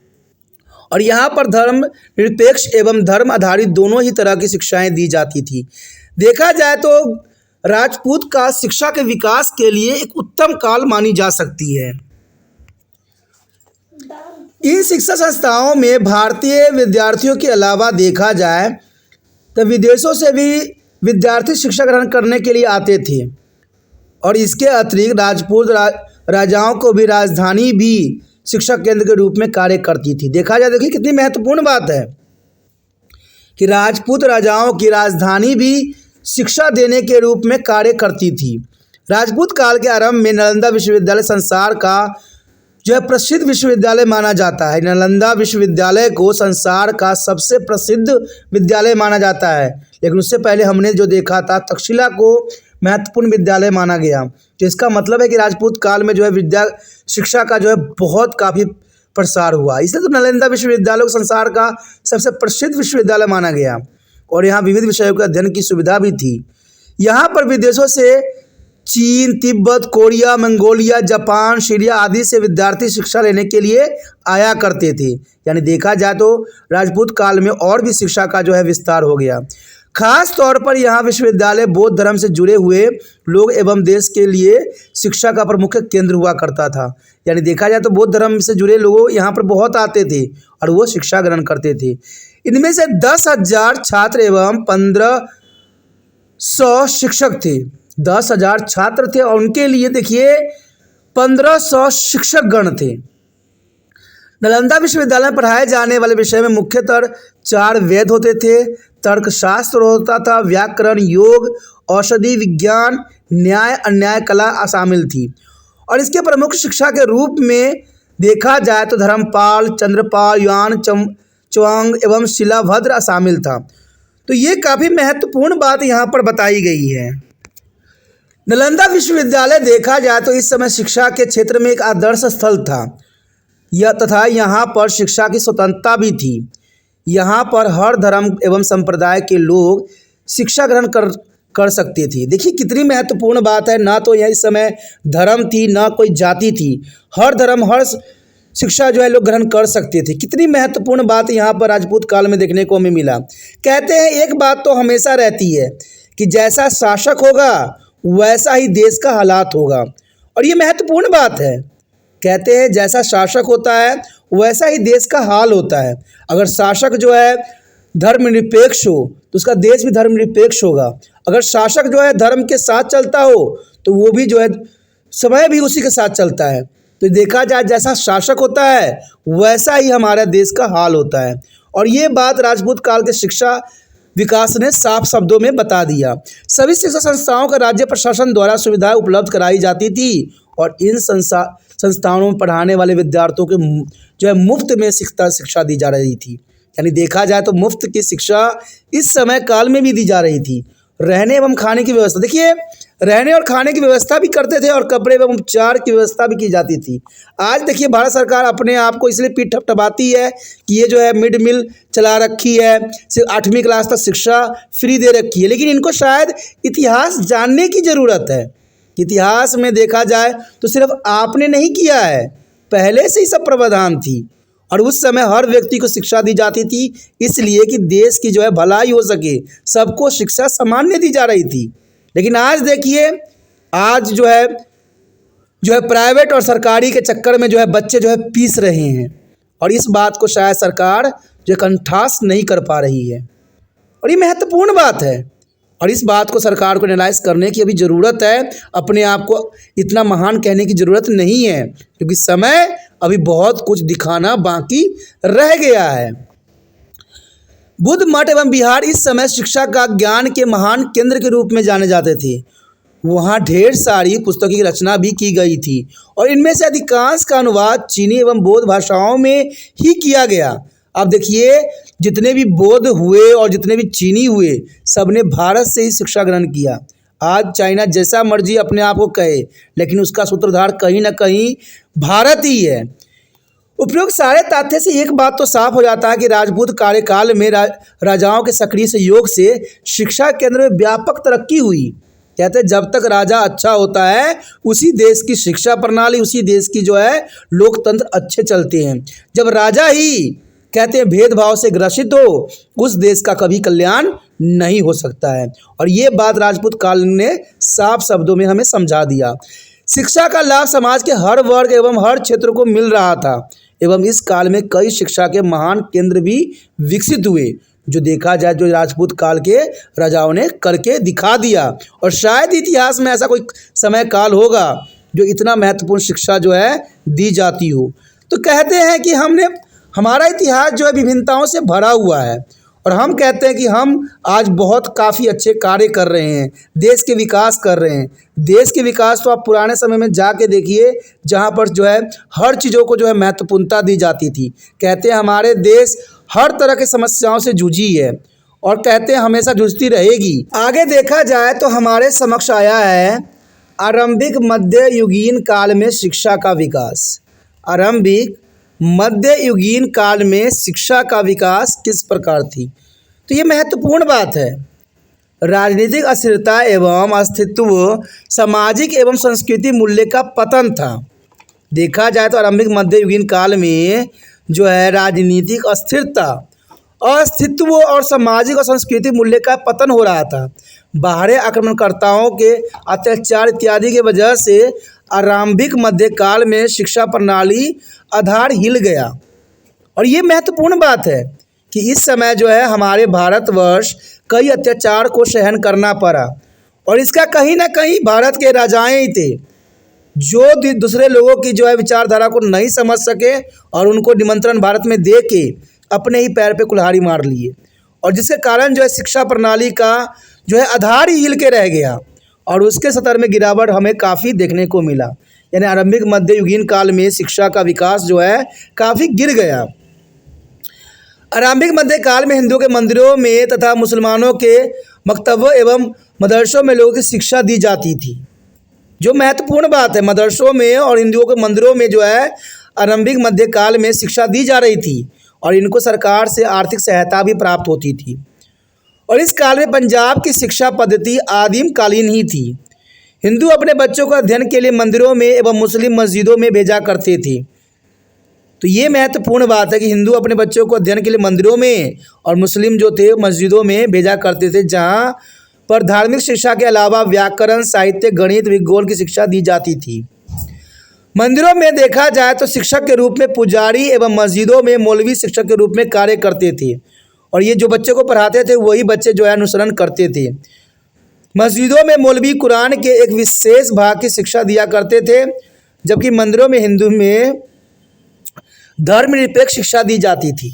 और यहाँ पर धर्म निरपेक्ष एवं धर्म आधारित दोनों ही तरह की शिक्षाएं दी जाती थी। देखा जाए तो राजपूत का शिक्षा के विकास के लिए एक उत्तम काल मानी जा सकती है। इन शिक्षा संस्थाओं में भारतीय विद्यार्थियों के अलावा देखा जाए तो विदेशों से भी विद्यार्थी शिक्षा ग्रहण करने के लिए आते थे। और इसके अतिरिक्त राजपूत राजाओं को भी राजधानी भी शिक्षा केंद्र के रूप में कार्य करती थी। देखा जाए, देखिए कितनी महत्वपूर्ण बात है कि राजपूत राजाओं की राजधानी भी शिक्षा देने के रूप में कार्य करती थी। राजपूत काल के आरंभ में नालंदा विश्वविद्यालय संसार का जो है प्रसिद्ध विश्वविद्यालय माना जाता है। नालंदा विश्वविद्यालय को संसार का सबसे प्रसिद्ध विद्यालय माना जाता है। लेकिन उससे पहले हमने जो देखा था तक्षशिला को महत्वपूर्ण विद्यालय माना गया। तो इसका मतलब है कि राजपूत काल में जो है विद्या शिक्षा का जो है बहुत काफ़ी प्रसार हुआ। इसलिए तो नालंदा विश्वविद्यालय को संसार का सबसे प्रसिद्ध विश्वविद्यालय माना गया। और यहाँ विविध विषयों के अध्ययन की सुविधा भी थी। यहाँ पर विदेशों से चीन, Tibet, Korea, Mongolia, Japan, Syria आदि से विद्यार्थी शिक्षा लेने के लिए आया करते थे। यानी देखा जाए तो राजपूत काल में और भी शिक्षा का जो है विस्तार हो गया। खास तौर पर यहाँ विश्वविद्यालय बौद्ध धर्म से जुड़े हुए लोग एवं देश के लिए शिक्षा का प्रमुख केंद्र हुआ करता था। यानी देखा जाए तो बौद्ध धर्म से जुड़े लोग यहाँ पर बहुत आते थे और वो शिक्षा ग्रहण करते थे। इनमें से 10,000 छात्र एवं 1,500 शिक्षक थे। 10,000 छात्र थे और उनके लिए देखिए 1,500 शिक्षक गण थे। नालंदा विश्वविद्यालय में पढ़ाए जाने वाले विषय में मुख्यतः 4 वेद होते थे, तर्कशास्त्र होता था, व्याकरण, योग, औषधि विज्ञान, न्याय, अन्याय कला शामिल थी। और इसके प्रमुख शिक्षा के रूप में देखा जाए तो धर्मपाल, चंद्रपाल, यान, च्वांग एवं शिलाभद्र शामिल था। तो ये काफ़ी महत्वपूर्ण बात यहाँ पर बताई गई है। नालंदा विश्वविद्यालय देखा जाए तो इस समय शिक्षा के क्षेत्र में एक आदर्श स्थल था। यह तथा यहाँ पर शिक्षा की स्वतंत्रता भी थी। यहाँ पर हर धर्म एवं संप्रदाय के लोग शिक्षा ग्रहण कर सकते थे। देखिए कितनी महत्वपूर्ण बात है। ना तो यह इस समय धर्म थी, ना कोई जाति थी। हर धर्म, हर शिक्षा जो है लोग ग्रहण कर सकते थे। कितनी महत्वपूर्ण बात यहाँ पर राजपूत काल में देखने को हमें मिला। कहते हैं एक बात तो हमेशा रहती है कि जैसा शासक होगा वैसा ही देश का हालात होगा, और ये महत्वपूर्ण बात है। कहते हैं जैसा शासक होता है वैसा ही देश का हाल होता है। अगर शासक जो है धर्मनिरपेक्ष हो तो उसका देश भी धर्मनिरपेक्ष होगा। अगर शासक जो है धर्म के साथ चलता हो तो वो भी जो है समय भी उसी के साथ चलता है। तो देखा जाए जैसा शासक होता है वैसा ही हमारा देश का हाल होता है। और ये बात राजपूत काल के शिक्षा विकास ने साफ शब्दों में बता दिया। सभी शिक्षा संस्थाओं का राज्य प्रशासन द्वारा सुविधाएं उपलब्ध कराई जाती थी और इन संस्थानों में पढ़ाने वाले विद्यार्थियों के जो है मुफ्त में शिक्षा दी जा रही थी। यानी देखा जाए तो मुफ्त की शिक्षा इस समय काल में भी दी जा रही थी। रहने एवं खाने की व्यवस्था, देखिए रहने और खाने की व्यवस्था भी करते थे और कपड़े एवं उपचार की व्यवस्था भी की जाती थी। आज देखिए भारत सरकार अपने आप को इसलिए पीठ थपथपाती है कि ये जो है मिड मील चला रखी है, सिर्फ 8वीं क्लास तक शिक्षा फ्री दे रखी है। लेकिन इनको शायद इतिहास जानने की ज़रूरत है। इतिहास में देखा जाए तो सिर्फ आपने नहीं किया है, पहले से ही सब प्रावधान थी और उस समय हर व्यक्ति को शिक्षा दी जाती थी, इसलिए कि देश की जो है भलाई हो सके, सबको शिक्षा सामान्य दी जा रही थी। लेकिन आज देखिए, आज जो है प्राइवेट और सरकारी के चक्कर में जो है बच्चे जो है पीस रहे हैं और इस बात को शायद सरकार जो कंठास नहीं कर पा रही है और ये महत्वपूर्ण बात है और इस बात को सरकार को एनालाइज करने की अभी ज़रूरत है। अपने आप को इतना महान कहने की ज़रूरत नहीं है क्योंकि समय अभी बहुत कुछ दिखाना बाकी रह गया है। बुद्ध मठ एवं बिहार इस समय शिक्षा का ज्ञान के महान केंद्र के रूप में जाने जाते थे। वहाँ ढेर सारी पुस्तकों की रचना भी की गई थी और इनमें से अधिकांश का अनुवाद चीनी एवं बौद्ध भाषाओं में ही किया गया। अब देखिए जितने भी बौद्ध हुए और जितने भी चीनी हुए, सबने भारत से ही शिक्षा ग्रहण किया। आज चाइना जैसा मर्जी अपने आप को कहे, लेकिन उसका सूत्रधार कहीं ना कहीं भारत ही है। उपयुक्त सारे तथ्य से एक बात तो साफ हो जाता है कि राजपूत कार्यकाल में राजाओं के सक्रिय सहयोग से शिक्षा केंद्र में व्यापक तरक्की हुई। कहते हैं जब तक राजा अच्छा होता है उसी देश की शिक्षा प्रणाली, उसी देश की जो है लोकतंत्र अच्छे चलते हैं। जब राजा ही कहते हैं भेदभाव से ग्रसित हो, उस देश का कभी कल्याण नहीं हो सकता है। और ये बात राजपूत काल ने साफ शब्दों में हमें समझा दिया। शिक्षा का लाभ समाज के हर वर्ग एवं हर क्षेत्र को मिल रहा था एवं इस काल में कई शिक्षा के महान केंद्र भी विकसित हुए, जो देखा जाए जो राजपूत काल के राजाओं ने करके दिखा दिया। और शायद इतिहास में ऐसा कोई समय काल होगा जो इतना महत्वपूर्ण शिक्षा जो है दी जाती हो। तो कहते हैं कि हमारा इतिहास जो है विभिन्नताओं से भरा हुआ है और हम कहते हैं कि हम आज बहुत काफ़ी अच्छे कार्य कर रहे हैं, देश के विकास कर रहे हैं। देश के विकास तो आप पुराने समय में जाके देखिए जहाँ पर जो है हर चीज़ों को जो है महत्वपूर्णता दी जाती थी। कहते हैं हमारे देश हर तरह की समस्याओं से जूझी है और कहते हैं हमेशा जूझती रहेगी। आगे देखा जाए तो हमारे समक्ष आया है आरंभिक मध्ययुगीन काल में शिक्षा का विकास। आरंभिक मध्ययुगीन काल में शिक्षा का विकास किस प्रकार थी, तो ये महत्वपूर्ण बात है। राजनीतिक अस्थिरता एवं अस्तित्व, सामाजिक एवं संस्कृति मूल्य का पतन था। देखा जाए तो आरंभिक मध्ययुगीन काल में जो है राजनीतिक अस्थिरता, अस्तित्व और सामाजिक और सांस्कृतिक मूल्य का पतन हो रहा था। बाहरी आक्रमणकर्ताओं के अत्याचार इत्यादि के वजह से आरंभिक मध्यकाल में शिक्षा प्रणाली आधार हिल गया। और ये महत्वपूर्ण बात है कि इस समय जो है हमारे भारतवर्ष कई अत्याचार को सहन करना पड़ा और इसका कहीं ना कहीं भारत के राजाएं ही थे जो दूसरे लोगों की जो है विचारधारा को नहीं समझ सके और उनको निमंत्रण भारत में दे के अपने ही पैर पे कुल्हाड़ी मार लिए और जिसके कारण जो है शिक्षा प्रणाली का जो है आधार ही हिल के रह गया और उसके स्तर में गिरावट हमें काफ़ी देखने को मिला। यानी आरंभिक मध्ययुगीन काल में शिक्षा का विकास जो है काफ़ी गिर गया। आरंभिक मध्यकाल में हिंदुओं के मंदिरों में तथा मुसलमानों के मकतबों एवं मदरसों में लोगों की शिक्षा दी जाती थी। जो महत्वपूर्ण बात है, मदरसों में और हिंदुओं के मंदिरों में जो है आरंभिक मध्यकाल में शिक्षा दी जा रही थी और इनको सरकार से आर्थिक सहायता भी प्राप्त होती थी। और इस काल में पंजाब की शिक्षा पद्धति आदिम कालीन ही थी। हिंदू अपने बच्चों को अध्ययन के लिए मंदिरों में एवं मुस्लिम मस्जिदों में भेजा करते थे। तो ये महत्वपूर्ण बात है कि हिंदू अपने बच्चों को अध्ययन के लिए मंदिरों में और मुस्लिम जो थे मस्जिदों में भेजा करते थे, जहाँ पर धार्मिक शिक्षा के अलावा व्याकरण, साहित्य, गणित, भूगोल की शिक्षा दी जाती थी। मंदिरों में देखा जाए तो शिक्षक के रूप में पुजारी एवं मस्जिदों में मौलवी शिक्षक के रूप में कार्य करते थे और ये जो बच्चे को पढ़ाते थे वही बच्चे जो है अनुसरण करते थे। मस्जिदों में मौलवी कुरान के एक विशेष भाग की शिक्षा दिया करते थे, जबकि मंदिरों में हिंदू में धर्मनिरपेक्ष शिक्षा दी जाती थी।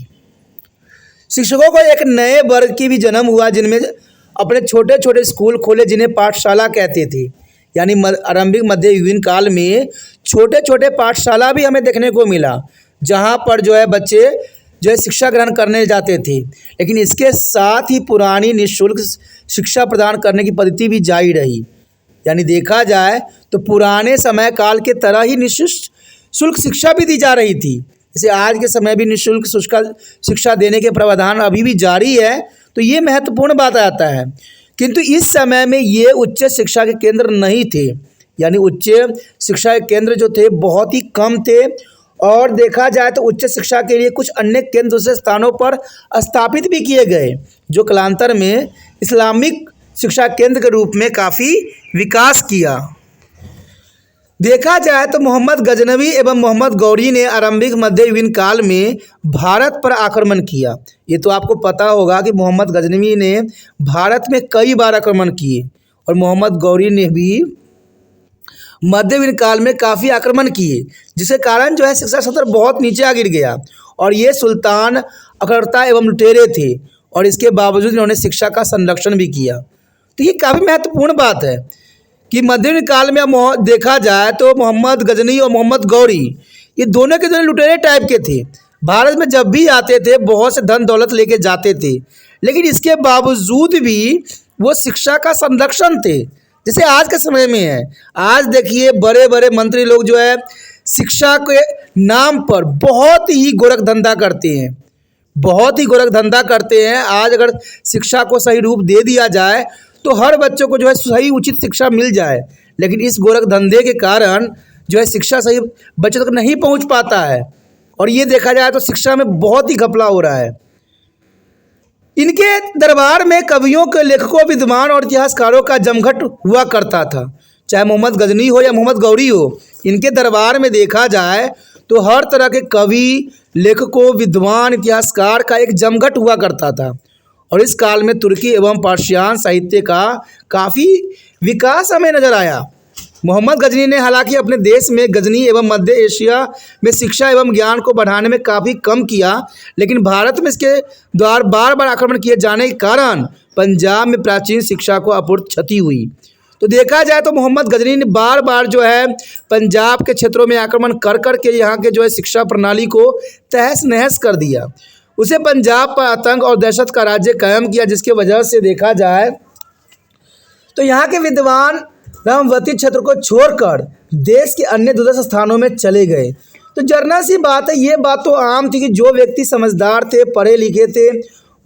शिक्षकों को एक नए वर्ग की भी जन्म हुआ जिनमें अपने छोटे छोटे स्कूल खोले जिन्हें पाठशाला कहते थे। यानी आरंभिक मध्य युगीन काल में छोटे छोटे पाठशाला भी हमें देखने को मिला, जहाँ पर जो है बच्चे जो है शिक्षा ग्रहण करने जाते थे। लेकिन इसके साथ ही पुरानी निःशुल्क शिक्षा प्रदान करने की पद्धति भी जारी रही। यानी देखा जाए तो पुराने समय काल के तरह ही निःशुल्क शिक्षा भी दी जा रही थी। जैसे आज के समय भी निःशुल्क शिक्षा देने के प्रावधान अभी भी जारी है, तो ये महत्वपूर्ण बात आता है। किंतु इस समय में ये उच्च शिक्षा के केंद्र नहीं थे। यानी उच्च शिक्षा के केंद्र जो थे बहुत ही कम थे और देखा जाए तो उच्च शिक्षा के लिए कुछ अन्य केंद्र दूसरे स्थानों पर स्थापित भी किए गए, जो कालांतर में इस्लामिक शिक्षा केंद्र के रूप में काफ़ी विकास किया। देखा जाए तो मोहम्मद गजनवी एवं मोहम्मद गौरी ने आरंभिक मध्य युगीन काल में भारत पर आक्रमण किया। ये तो आपको पता होगा कि मोहम्मद गजनवी ने भारत में कई बार आक्रमण किए और मोहम्मद गौरी ने भी मध्य युगीन काल में काफ़ी आक्रमण किए, जिसके कारण जो है शिक्षा स्तर बहुत नीचे आ गिर गया और ये सुल्तान अकड़ता एवं लुटेरे थे और इसके बावजूद इन्होंने शिक्षा का संरक्षण भी किया। तो ये काफ़ी महत्वपूर्ण बात है कि मध्ययुगीन काल में देखा जाए तो मोहम्मद गजनी और मोहम्मद गौरी ये दोनों के दोनों लुटेरे टाइप के थे। भारत में जब भी आते थे बहुत से धन दौलत लेके जाते थे, लेकिन इसके बावजूद भी वो शिक्षा का संरक्षण थे, जैसे आज के समय में है। आज देखिए बड़े बड़े मंत्री लोग जो है शिक्षा के नाम पर बहुत ही गोरख धंधा करते हैं, बहुत ही गोरख धंधा करते हैं। आज अगर शिक्षा को सही रूप दे दिया जाए तो हर बच्चों को जो है सही उचित शिक्षा मिल जाए, लेकिन इस गोरख धंधे के कारण जो है शिक्षा सही बच्चों तक नहीं पहुंच पाता है और ये देखा जाए तो शिक्षा में बहुत ही घपला हो रहा है। इनके दरबार में कवियों के, लेखकों, विद्वान और इतिहासकारों का जमघट हुआ करता था, चाहे मोहम्मद गजनी हो या मोहम्मद गौरी हो। इनके दरबार में देखा जाए तो हर तरह के कवि, लेखकों, विद्वान, इतिहासकार का एक जमघट हुआ करता था और इस काल में तुर्की एवं पार्शियन साहित्य का काफ़ी विकास हमें नजर आया। मोहम्मद गजनी ने हालांकि अपने देश में गजनी एवं मध्य एशिया में शिक्षा एवं ज्ञान को बढ़ाने में काफ़ी कम किया, लेकिन भारत में इसके द्वारा बार बार आक्रमण किए जाने के कारण पंजाब में प्राचीन शिक्षा को अपूर्व क्षति हुई। तो देखा जाए तो मोहम्मद गजनी ने बार बार जो है पंजाब के क्षेत्रों में आक्रमण कर कर के यहाँ के जो है शिक्षा प्रणाली को तहस नहस कर दिया। उसे पंजाब पर आतंक और दहशत का राज्य कायम किया, जिसकी वजह से देखा जाए तो यहाँ के विद्वान रामवती क्षेत्र को छोड़कर देश के अन्य दूसरे स्थानों में चले गए। तो जरना सी बात है, ये बात तो आम थी कि जो व्यक्ति समझदार थे, पढ़े लिखे थे,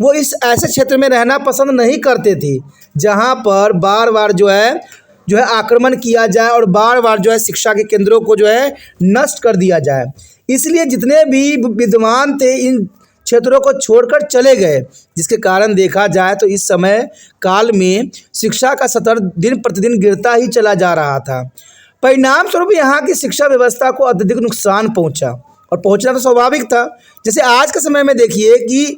वो इस ऐसे क्षेत्र में रहना पसंद नहीं करते थे जहाँ पर बार बार जो है आक्रमण किया जाए और बार बार जो है शिक्षा के केंद्रों को जो है नष्ट कर दिया जाए। इसलिए जितने भी विद्वान थे इन क्षेत्रों को छोड़कर चले गए, जिसके कारण देखा जाए तो इस समय काल में शिक्षा का स्तर दिन प्रतिदिन गिरता ही चला जा रहा था। परिणाम स्वरूप यहाँ की शिक्षा व्यवस्था को अत्यधिक नुकसान पहुँचा और पहुँचना तो स्वाभाविक था। जैसे आज के समय में देखिए कि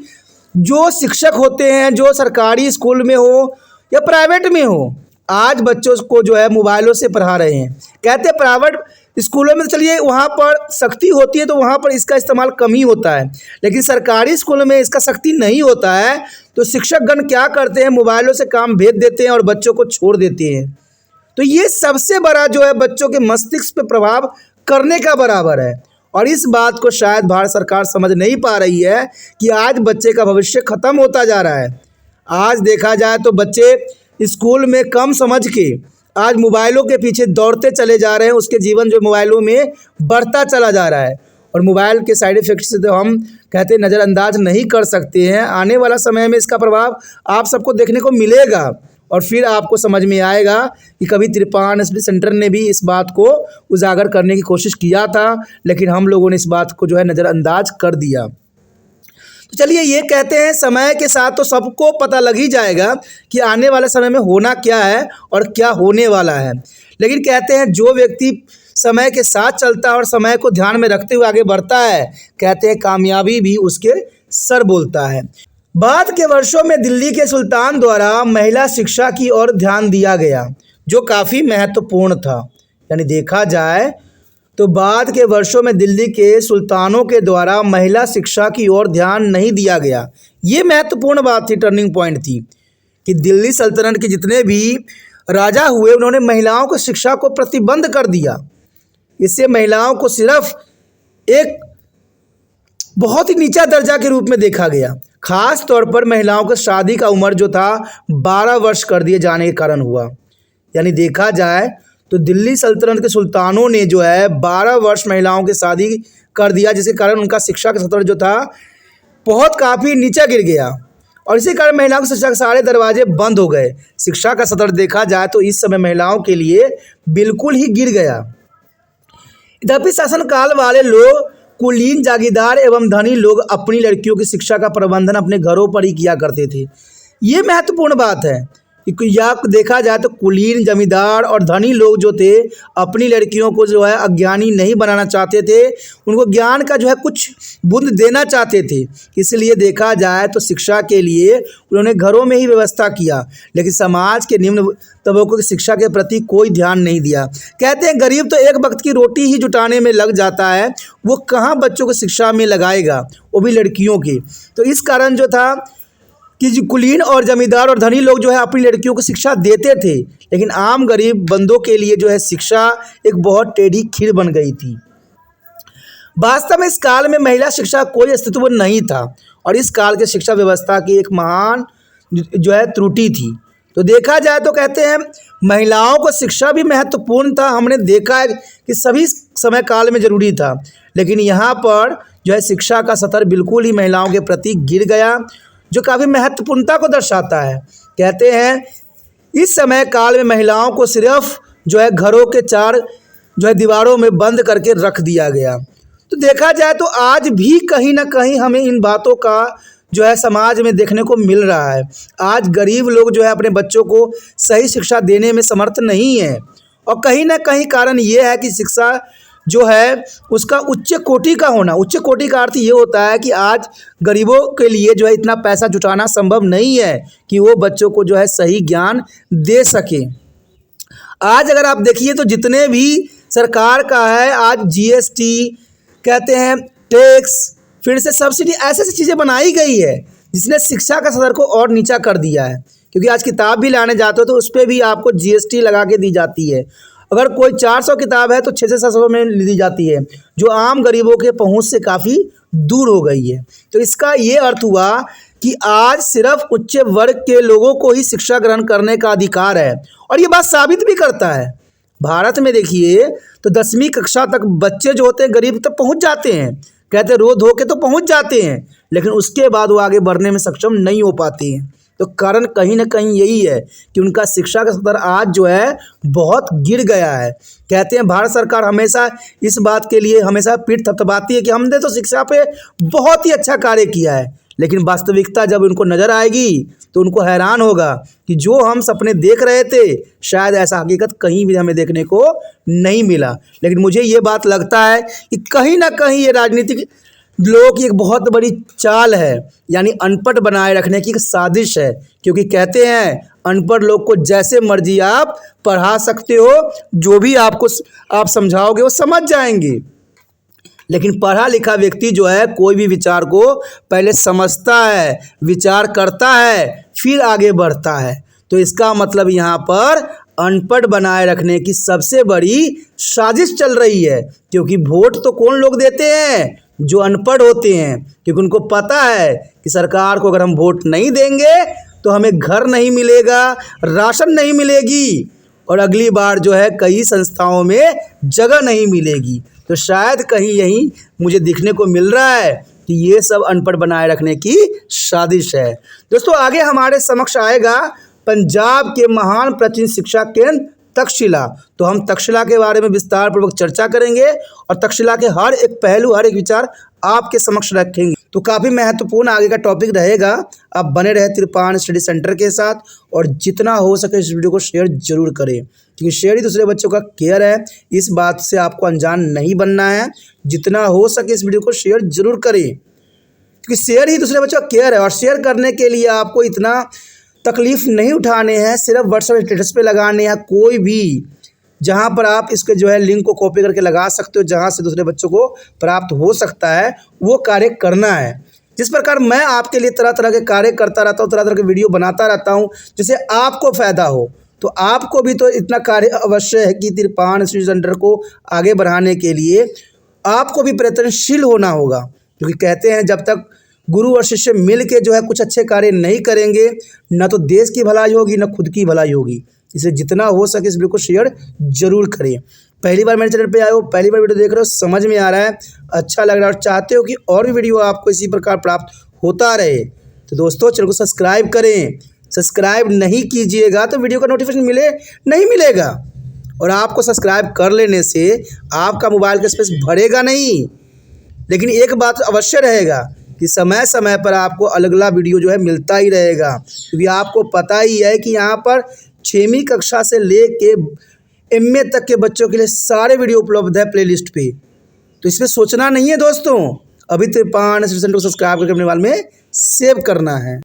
जो शिक्षक होते हैं, जो सरकारी स्कूल में हो या प्राइवेट में हो, आज बच्चों को जो है मोबाइलों से पढ़ा रहे हैं। कहते हैं प्राइवेट स्कूलों में तो चलिए वहाँ पर सख्ती होती है तो वहाँ पर इसका इस्तेमाल कम ही होता है, लेकिन सरकारी स्कूलों में इसका सख्ती नहीं होता है। तो शिक्षकगण क्या करते हैं, मोबाइलों से काम भेज देते हैं और बच्चों को छोड़ देते हैं। तो ये सबसे बड़ा जो है बच्चों के मस्तिष्क पे प्रभाव करने का बराबर है और इस बात को शायद भारत सरकार समझ नहीं पा रही है कि आज बच्चे का भविष्य खत्म होता जा रहा है। आज देखा जाए तो बच्चे स्कूल में कम समझ के आज मोबाइलों के पीछे दौड़ते चले जा रहे हैं। उसके जीवन जो मोबाइलों में बढ़ता चला जा रहा है और मोबाइल के साइड इफ़ेक्ट से तो हम कहते हैं नज़रअंदाज नहीं कर सकते हैं। आने वाला समय में इसका प्रभाव आप सबको देखने को मिलेगा और फिर आपको समझ में आएगा कि कभी त्रिपान स्टडी सेंटर ने भी इस बात को उजागर करने की कोशिश किया था, लेकिन हम लोगों ने इस बात को जो है नज़रअंदाज कर दिया। तो चलिए ये कहते हैं समय के साथ तो सबको पता लग ही जाएगा कि आने वाले समय में होना क्या है और क्या होने वाला है। लेकिन कहते हैं जो व्यक्ति समय के साथ चलता है और समय को ध्यान में रखते हुए आगे बढ़ता है, कहते हैं कामयाबी भी उसके सर बोलता है। बाद के वर्षों में दिल्ली के सुल्तान द्वारा महिला शिक्षा की ओर ध्यान दिया गया, जो काफ़ी महत्वपूर्ण था। यानी देखा जाए तो बाद के वर्षों में दिल्ली के सुल्तानों के द्वारा महिला शिक्षा की ओर ध्यान नहीं दिया गया। ये महत्वपूर्ण बात थी, टर्निंग पॉइंट थी कि दिल्ली सल्तनत के जितने भी राजा हुए उन्होंने महिलाओं को शिक्षा को प्रतिबंध कर दिया। इससे महिलाओं को सिर्फ एक बहुत ही नीचा दर्जा के रूप में देखा गया। खास तौर पर महिलाओं को शादी का उम्र जो था 12 वर्ष कर दिए जाने के कारण हुआ। यानी देखा जाए तो दिल्ली सल्तनत के सुल्तानों ने जो है 12 वर्ष महिलाओं की शादी कर दिया, जिसके कारण उनका शिक्षा का स्तर जो था बहुत काफ़ी नीचे गिर गया और इसी कारण महिलाओं की शिक्षा के सारे दरवाजे बंद हो गए। शिक्षा का स्तर देखा जाए तो इस समय महिलाओं के लिए बिल्कुल ही गिर गया। यद्यपि शासनकाल वाले लोग, कुलीन, जागीरदार एवं धनी लोग अपनी लड़कियों की शिक्षा का प्रबंधन अपने घरों पर ही किया करते थे। ये महत्वपूर्ण बात है कि या देखा जाए तो कुलीन, जमींदार और धनी लोग जो थे अपनी लड़कियों को जो है अज्ञानी नहीं बनाना चाहते थे, उनको ज्ञान का जो है कुछ बूंद देना चाहते थे। इसलिए देखा जाए तो शिक्षा के लिए उन्होंने घरों में ही व्यवस्था किया, लेकिन समाज के निम्न तबकों की शिक्षा के प्रति कोई ध्यान नहीं दिया। कहते हैं गरीब तो एक वक्त की रोटी ही जुटाने में लग जाता है, वो कहाँ बच्चों को शिक्षा में लगाएगा, वो भी लड़कियों की। तो इस कारण जो था कि जो कुलीन और जमींदार और धनी लोग जो है अपनी लड़कियों को शिक्षा देते थे, लेकिन आम गरीब बंदों के लिए जो है शिक्षा एक बहुत टेढ़ी खीर बन गई थी। वास्तव में इस काल में महिला शिक्षा कोई अस्तित्व नहीं था और इस काल के शिक्षा व्यवस्था की एक महान जो है त्रुटि थी। तो देखा जाए तो कहते हैं महिलाओं को शिक्षा भी महत्वपूर्ण था। हमने देखा है कि सभी समय काल में ज़रूरी था, लेकिन यहाँ पर जो है शिक्षा का स्तर बिल्कुल ही महिलाओं के प्रति गिर गया, जो काफ़ी महत्वपूर्णता को दर्शाता है। कहते हैं इस समय काल में महिलाओं को सिर्फ जो है घरों के चार जो है दीवारों में बंद करके रख दिया गया। तो देखा जाए तो आज भी कहीं ना कहीं हमें इन बातों का जो है समाज में देखने को मिल रहा है। आज गरीब लोग जो है अपने बच्चों को सही शिक्षा देने में समर्थ नहीं है और कहीं ना कहीं कारण ये है कि शिक्षा जो है उसका उच्च कोटि का होना। उच्च कोटि का अर्थ ये होता है कि आज गरीबों के लिए जो है इतना पैसा जुटाना संभव नहीं है कि वो बच्चों को जो है सही ज्ञान दे सके। आज अगर आप देखिए तो जितने भी सरकार का है, आज जीएसटी कहते हैं, टैक्स, फिर से सब्सिडी, ऐसी ऐसी चीज़ें बनाई गई है जिसने शिक्षा का स्तर को और नीचा कर दिया है। क्योंकि आज किताब भी लाने जाते हो तो उस पर भी आपको जीएसटी लगा के दी जाती है। अगर कोई 400 किताब है तो 600-700 में दी जाती है, जो आम गरीबों के पहुंच से काफ़ी दूर हो गई है। तो इसका ये अर्थ हुआ कि आज सिर्फ उच्च वर्ग के लोगों को ही शिक्षा ग्रहण करने का अधिकार है और ये बात साबित भी करता है। भारत में देखिए तो 10वीं कक्षा तक बच्चे जो होते हैं गरीब तक पहुँच जाते हैं, कहते रो धो के तो पहुँच जाते हैं, लेकिन उसके बाद वो आगे बढ़ने में सक्षम नहीं हो पाते हैं। तो कारण कहीं ना कहीं यही है कि उनका शिक्षा का स्तर आज जो है बहुत गिर गया है। कहते हैं भारत सरकार हमेशा इस बात के लिए हमेशा पीठ थपथपाती है कि हमने तो शिक्षा पे बहुत ही अच्छा कार्य किया है, लेकिन वास्तविकता जब उनको नज़र आएगी तो उनको हैरान होगा कि जो हम सपने देख रहे थे शायद ऐसा हकीकत कहीं भी हमें देखने को नहीं मिला। लेकिन मुझे ये बात लगता है कि कहीं ना कहीं ये राजनीतिक लोगों की एक बहुत बड़ी चाल है, यानी अनपढ़ बनाए रखने की एक साजिश है। क्योंकि कहते हैं अनपढ़ लोग को जैसे मर्जी आप पढ़ा सकते हो, जो भी आपको आप समझाओगे वो समझ जाएंगे, लेकिन पढ़ा लिखा व्यक्ति जो है कोई भी विचार को पहले समझता है, विचार करता है, फिर आगे बढ़ता है। तो इसका मतलब यहाँ पर अनपढ़ बनाए रखने की सबसे बड़ी साजिश चल रही है। क्योंकि वोट तो कौन लोग देते हैं? जो अनपढ़ होते हैं, क्योंकि उनको पता है कि सरकार को अगर हम वोट नहीं देंगे तो हमें घर नहीं मिलेगा, राशन नहीं मिलेगी और अगली बार जो है कई संस्थाओं में जगह नहीं मिलेगी। तो शायद कहीं यहीं मुझे दिखने को मिल रहा है कि ये सब अनपढ़ बनाए रखने की साजिश है। दोस्तों, आगे हमारे समक्ष आएगा पंजाब के महान प्राचीन शिक्षा केंद्र तक्षशिला। तो हम तक्षशिला के बारे में विस्तार पूर्वक चर्चा करेंगे और तक्षशिला के हर एक पहलू, हर एक विचार आपके समक्ष रखेंगे। तो काफ़ी महत्वपूर्ण आगे का टॉपिक रहेगा। आप बने रहे तिरपान स्टडी सेंटर के साथ और जितना हो सके इस वीडियो को शेयर जरूर करें, क्योंकि शेयर ही दूसरे बच्चों का केयर है। इस बात से आपको अनजान नहीं बनना है। जितना हो सके इस वीडियो को शेयर जरूर करें, क्योंकि शेयर ही दूसरे बच्चों का केयर है। और शेयर करने के लिए आपको इतना तकलीफ नहीं उठाने हैं, सिर्फ व्हाट्सएप स्टेटस पे लगाने हैं। कोई भी जहां पर आप इसके जो है लिंक को कॉपी करके लगा सकते हो, जहां से दूसरे बच्चों को प्राप्त हो सकता है, वो कार्य करना है। जिस प्रकार मैं आपके लिए तरह तरह के कार्य करता रहता हूँ, तरह तरह के वीडियो बनाता रहता हूँ जिससे आपको फ़ायदा हो, तो आपको भी तो इतना कार्य अवश्य है कि तिरपान स्टडी सेंटर को आगे बढ़ाने के लिए आपको भी प्रयत्नशील होना होगा। क्योंकि कहते हैं जब तक गुरु और शिष्य मिल के जो है कुछ अच्छे कार्य नहीं करेंगे, न तो देश की भलाई होगी न खुद की भलाई होगी। इसलिए जितना हो सके इस वीडियो को शेयर जरूर करें। पहली बार मेरे चैनल पे आए हो, पहली बार वीडियो देख रहे हो, समझ में आ रहा है, अच्छा लग रहा है और चाहते हो कि और भी वीडियो आपको इसी प्रकार प्राप्त होता रहे, तो दोस्तों चैनल को सब्सक्राइब करें। सब्सक्राइब नहीं कीजिएगा तो वीडियो का नोटिफिकेशन नहीं मिलेगा। और आपको सब्सक्राइब कर लेने से आपका मोबाइल का स्पेस भरेगा नहीं, लेकिन एक बात अवश्य रहेगा कि समय समय पर आपको अलग अलग वीडियो जो है मिलता ही रहेगा। क्योंकि आपको पता ही है कि यहाँ पर 6वीं कक्षा से ले के MA तक के बच्चों के लिए सारे वीडियो उपलब्ध है प्लेलिस्ट पे। तो इसमें सोचना नहीं है दोस्तों, अभी तिरपान स्टडी सेंटर को सब्सक्राइब करके अपने मोबाइल में सेव करना है।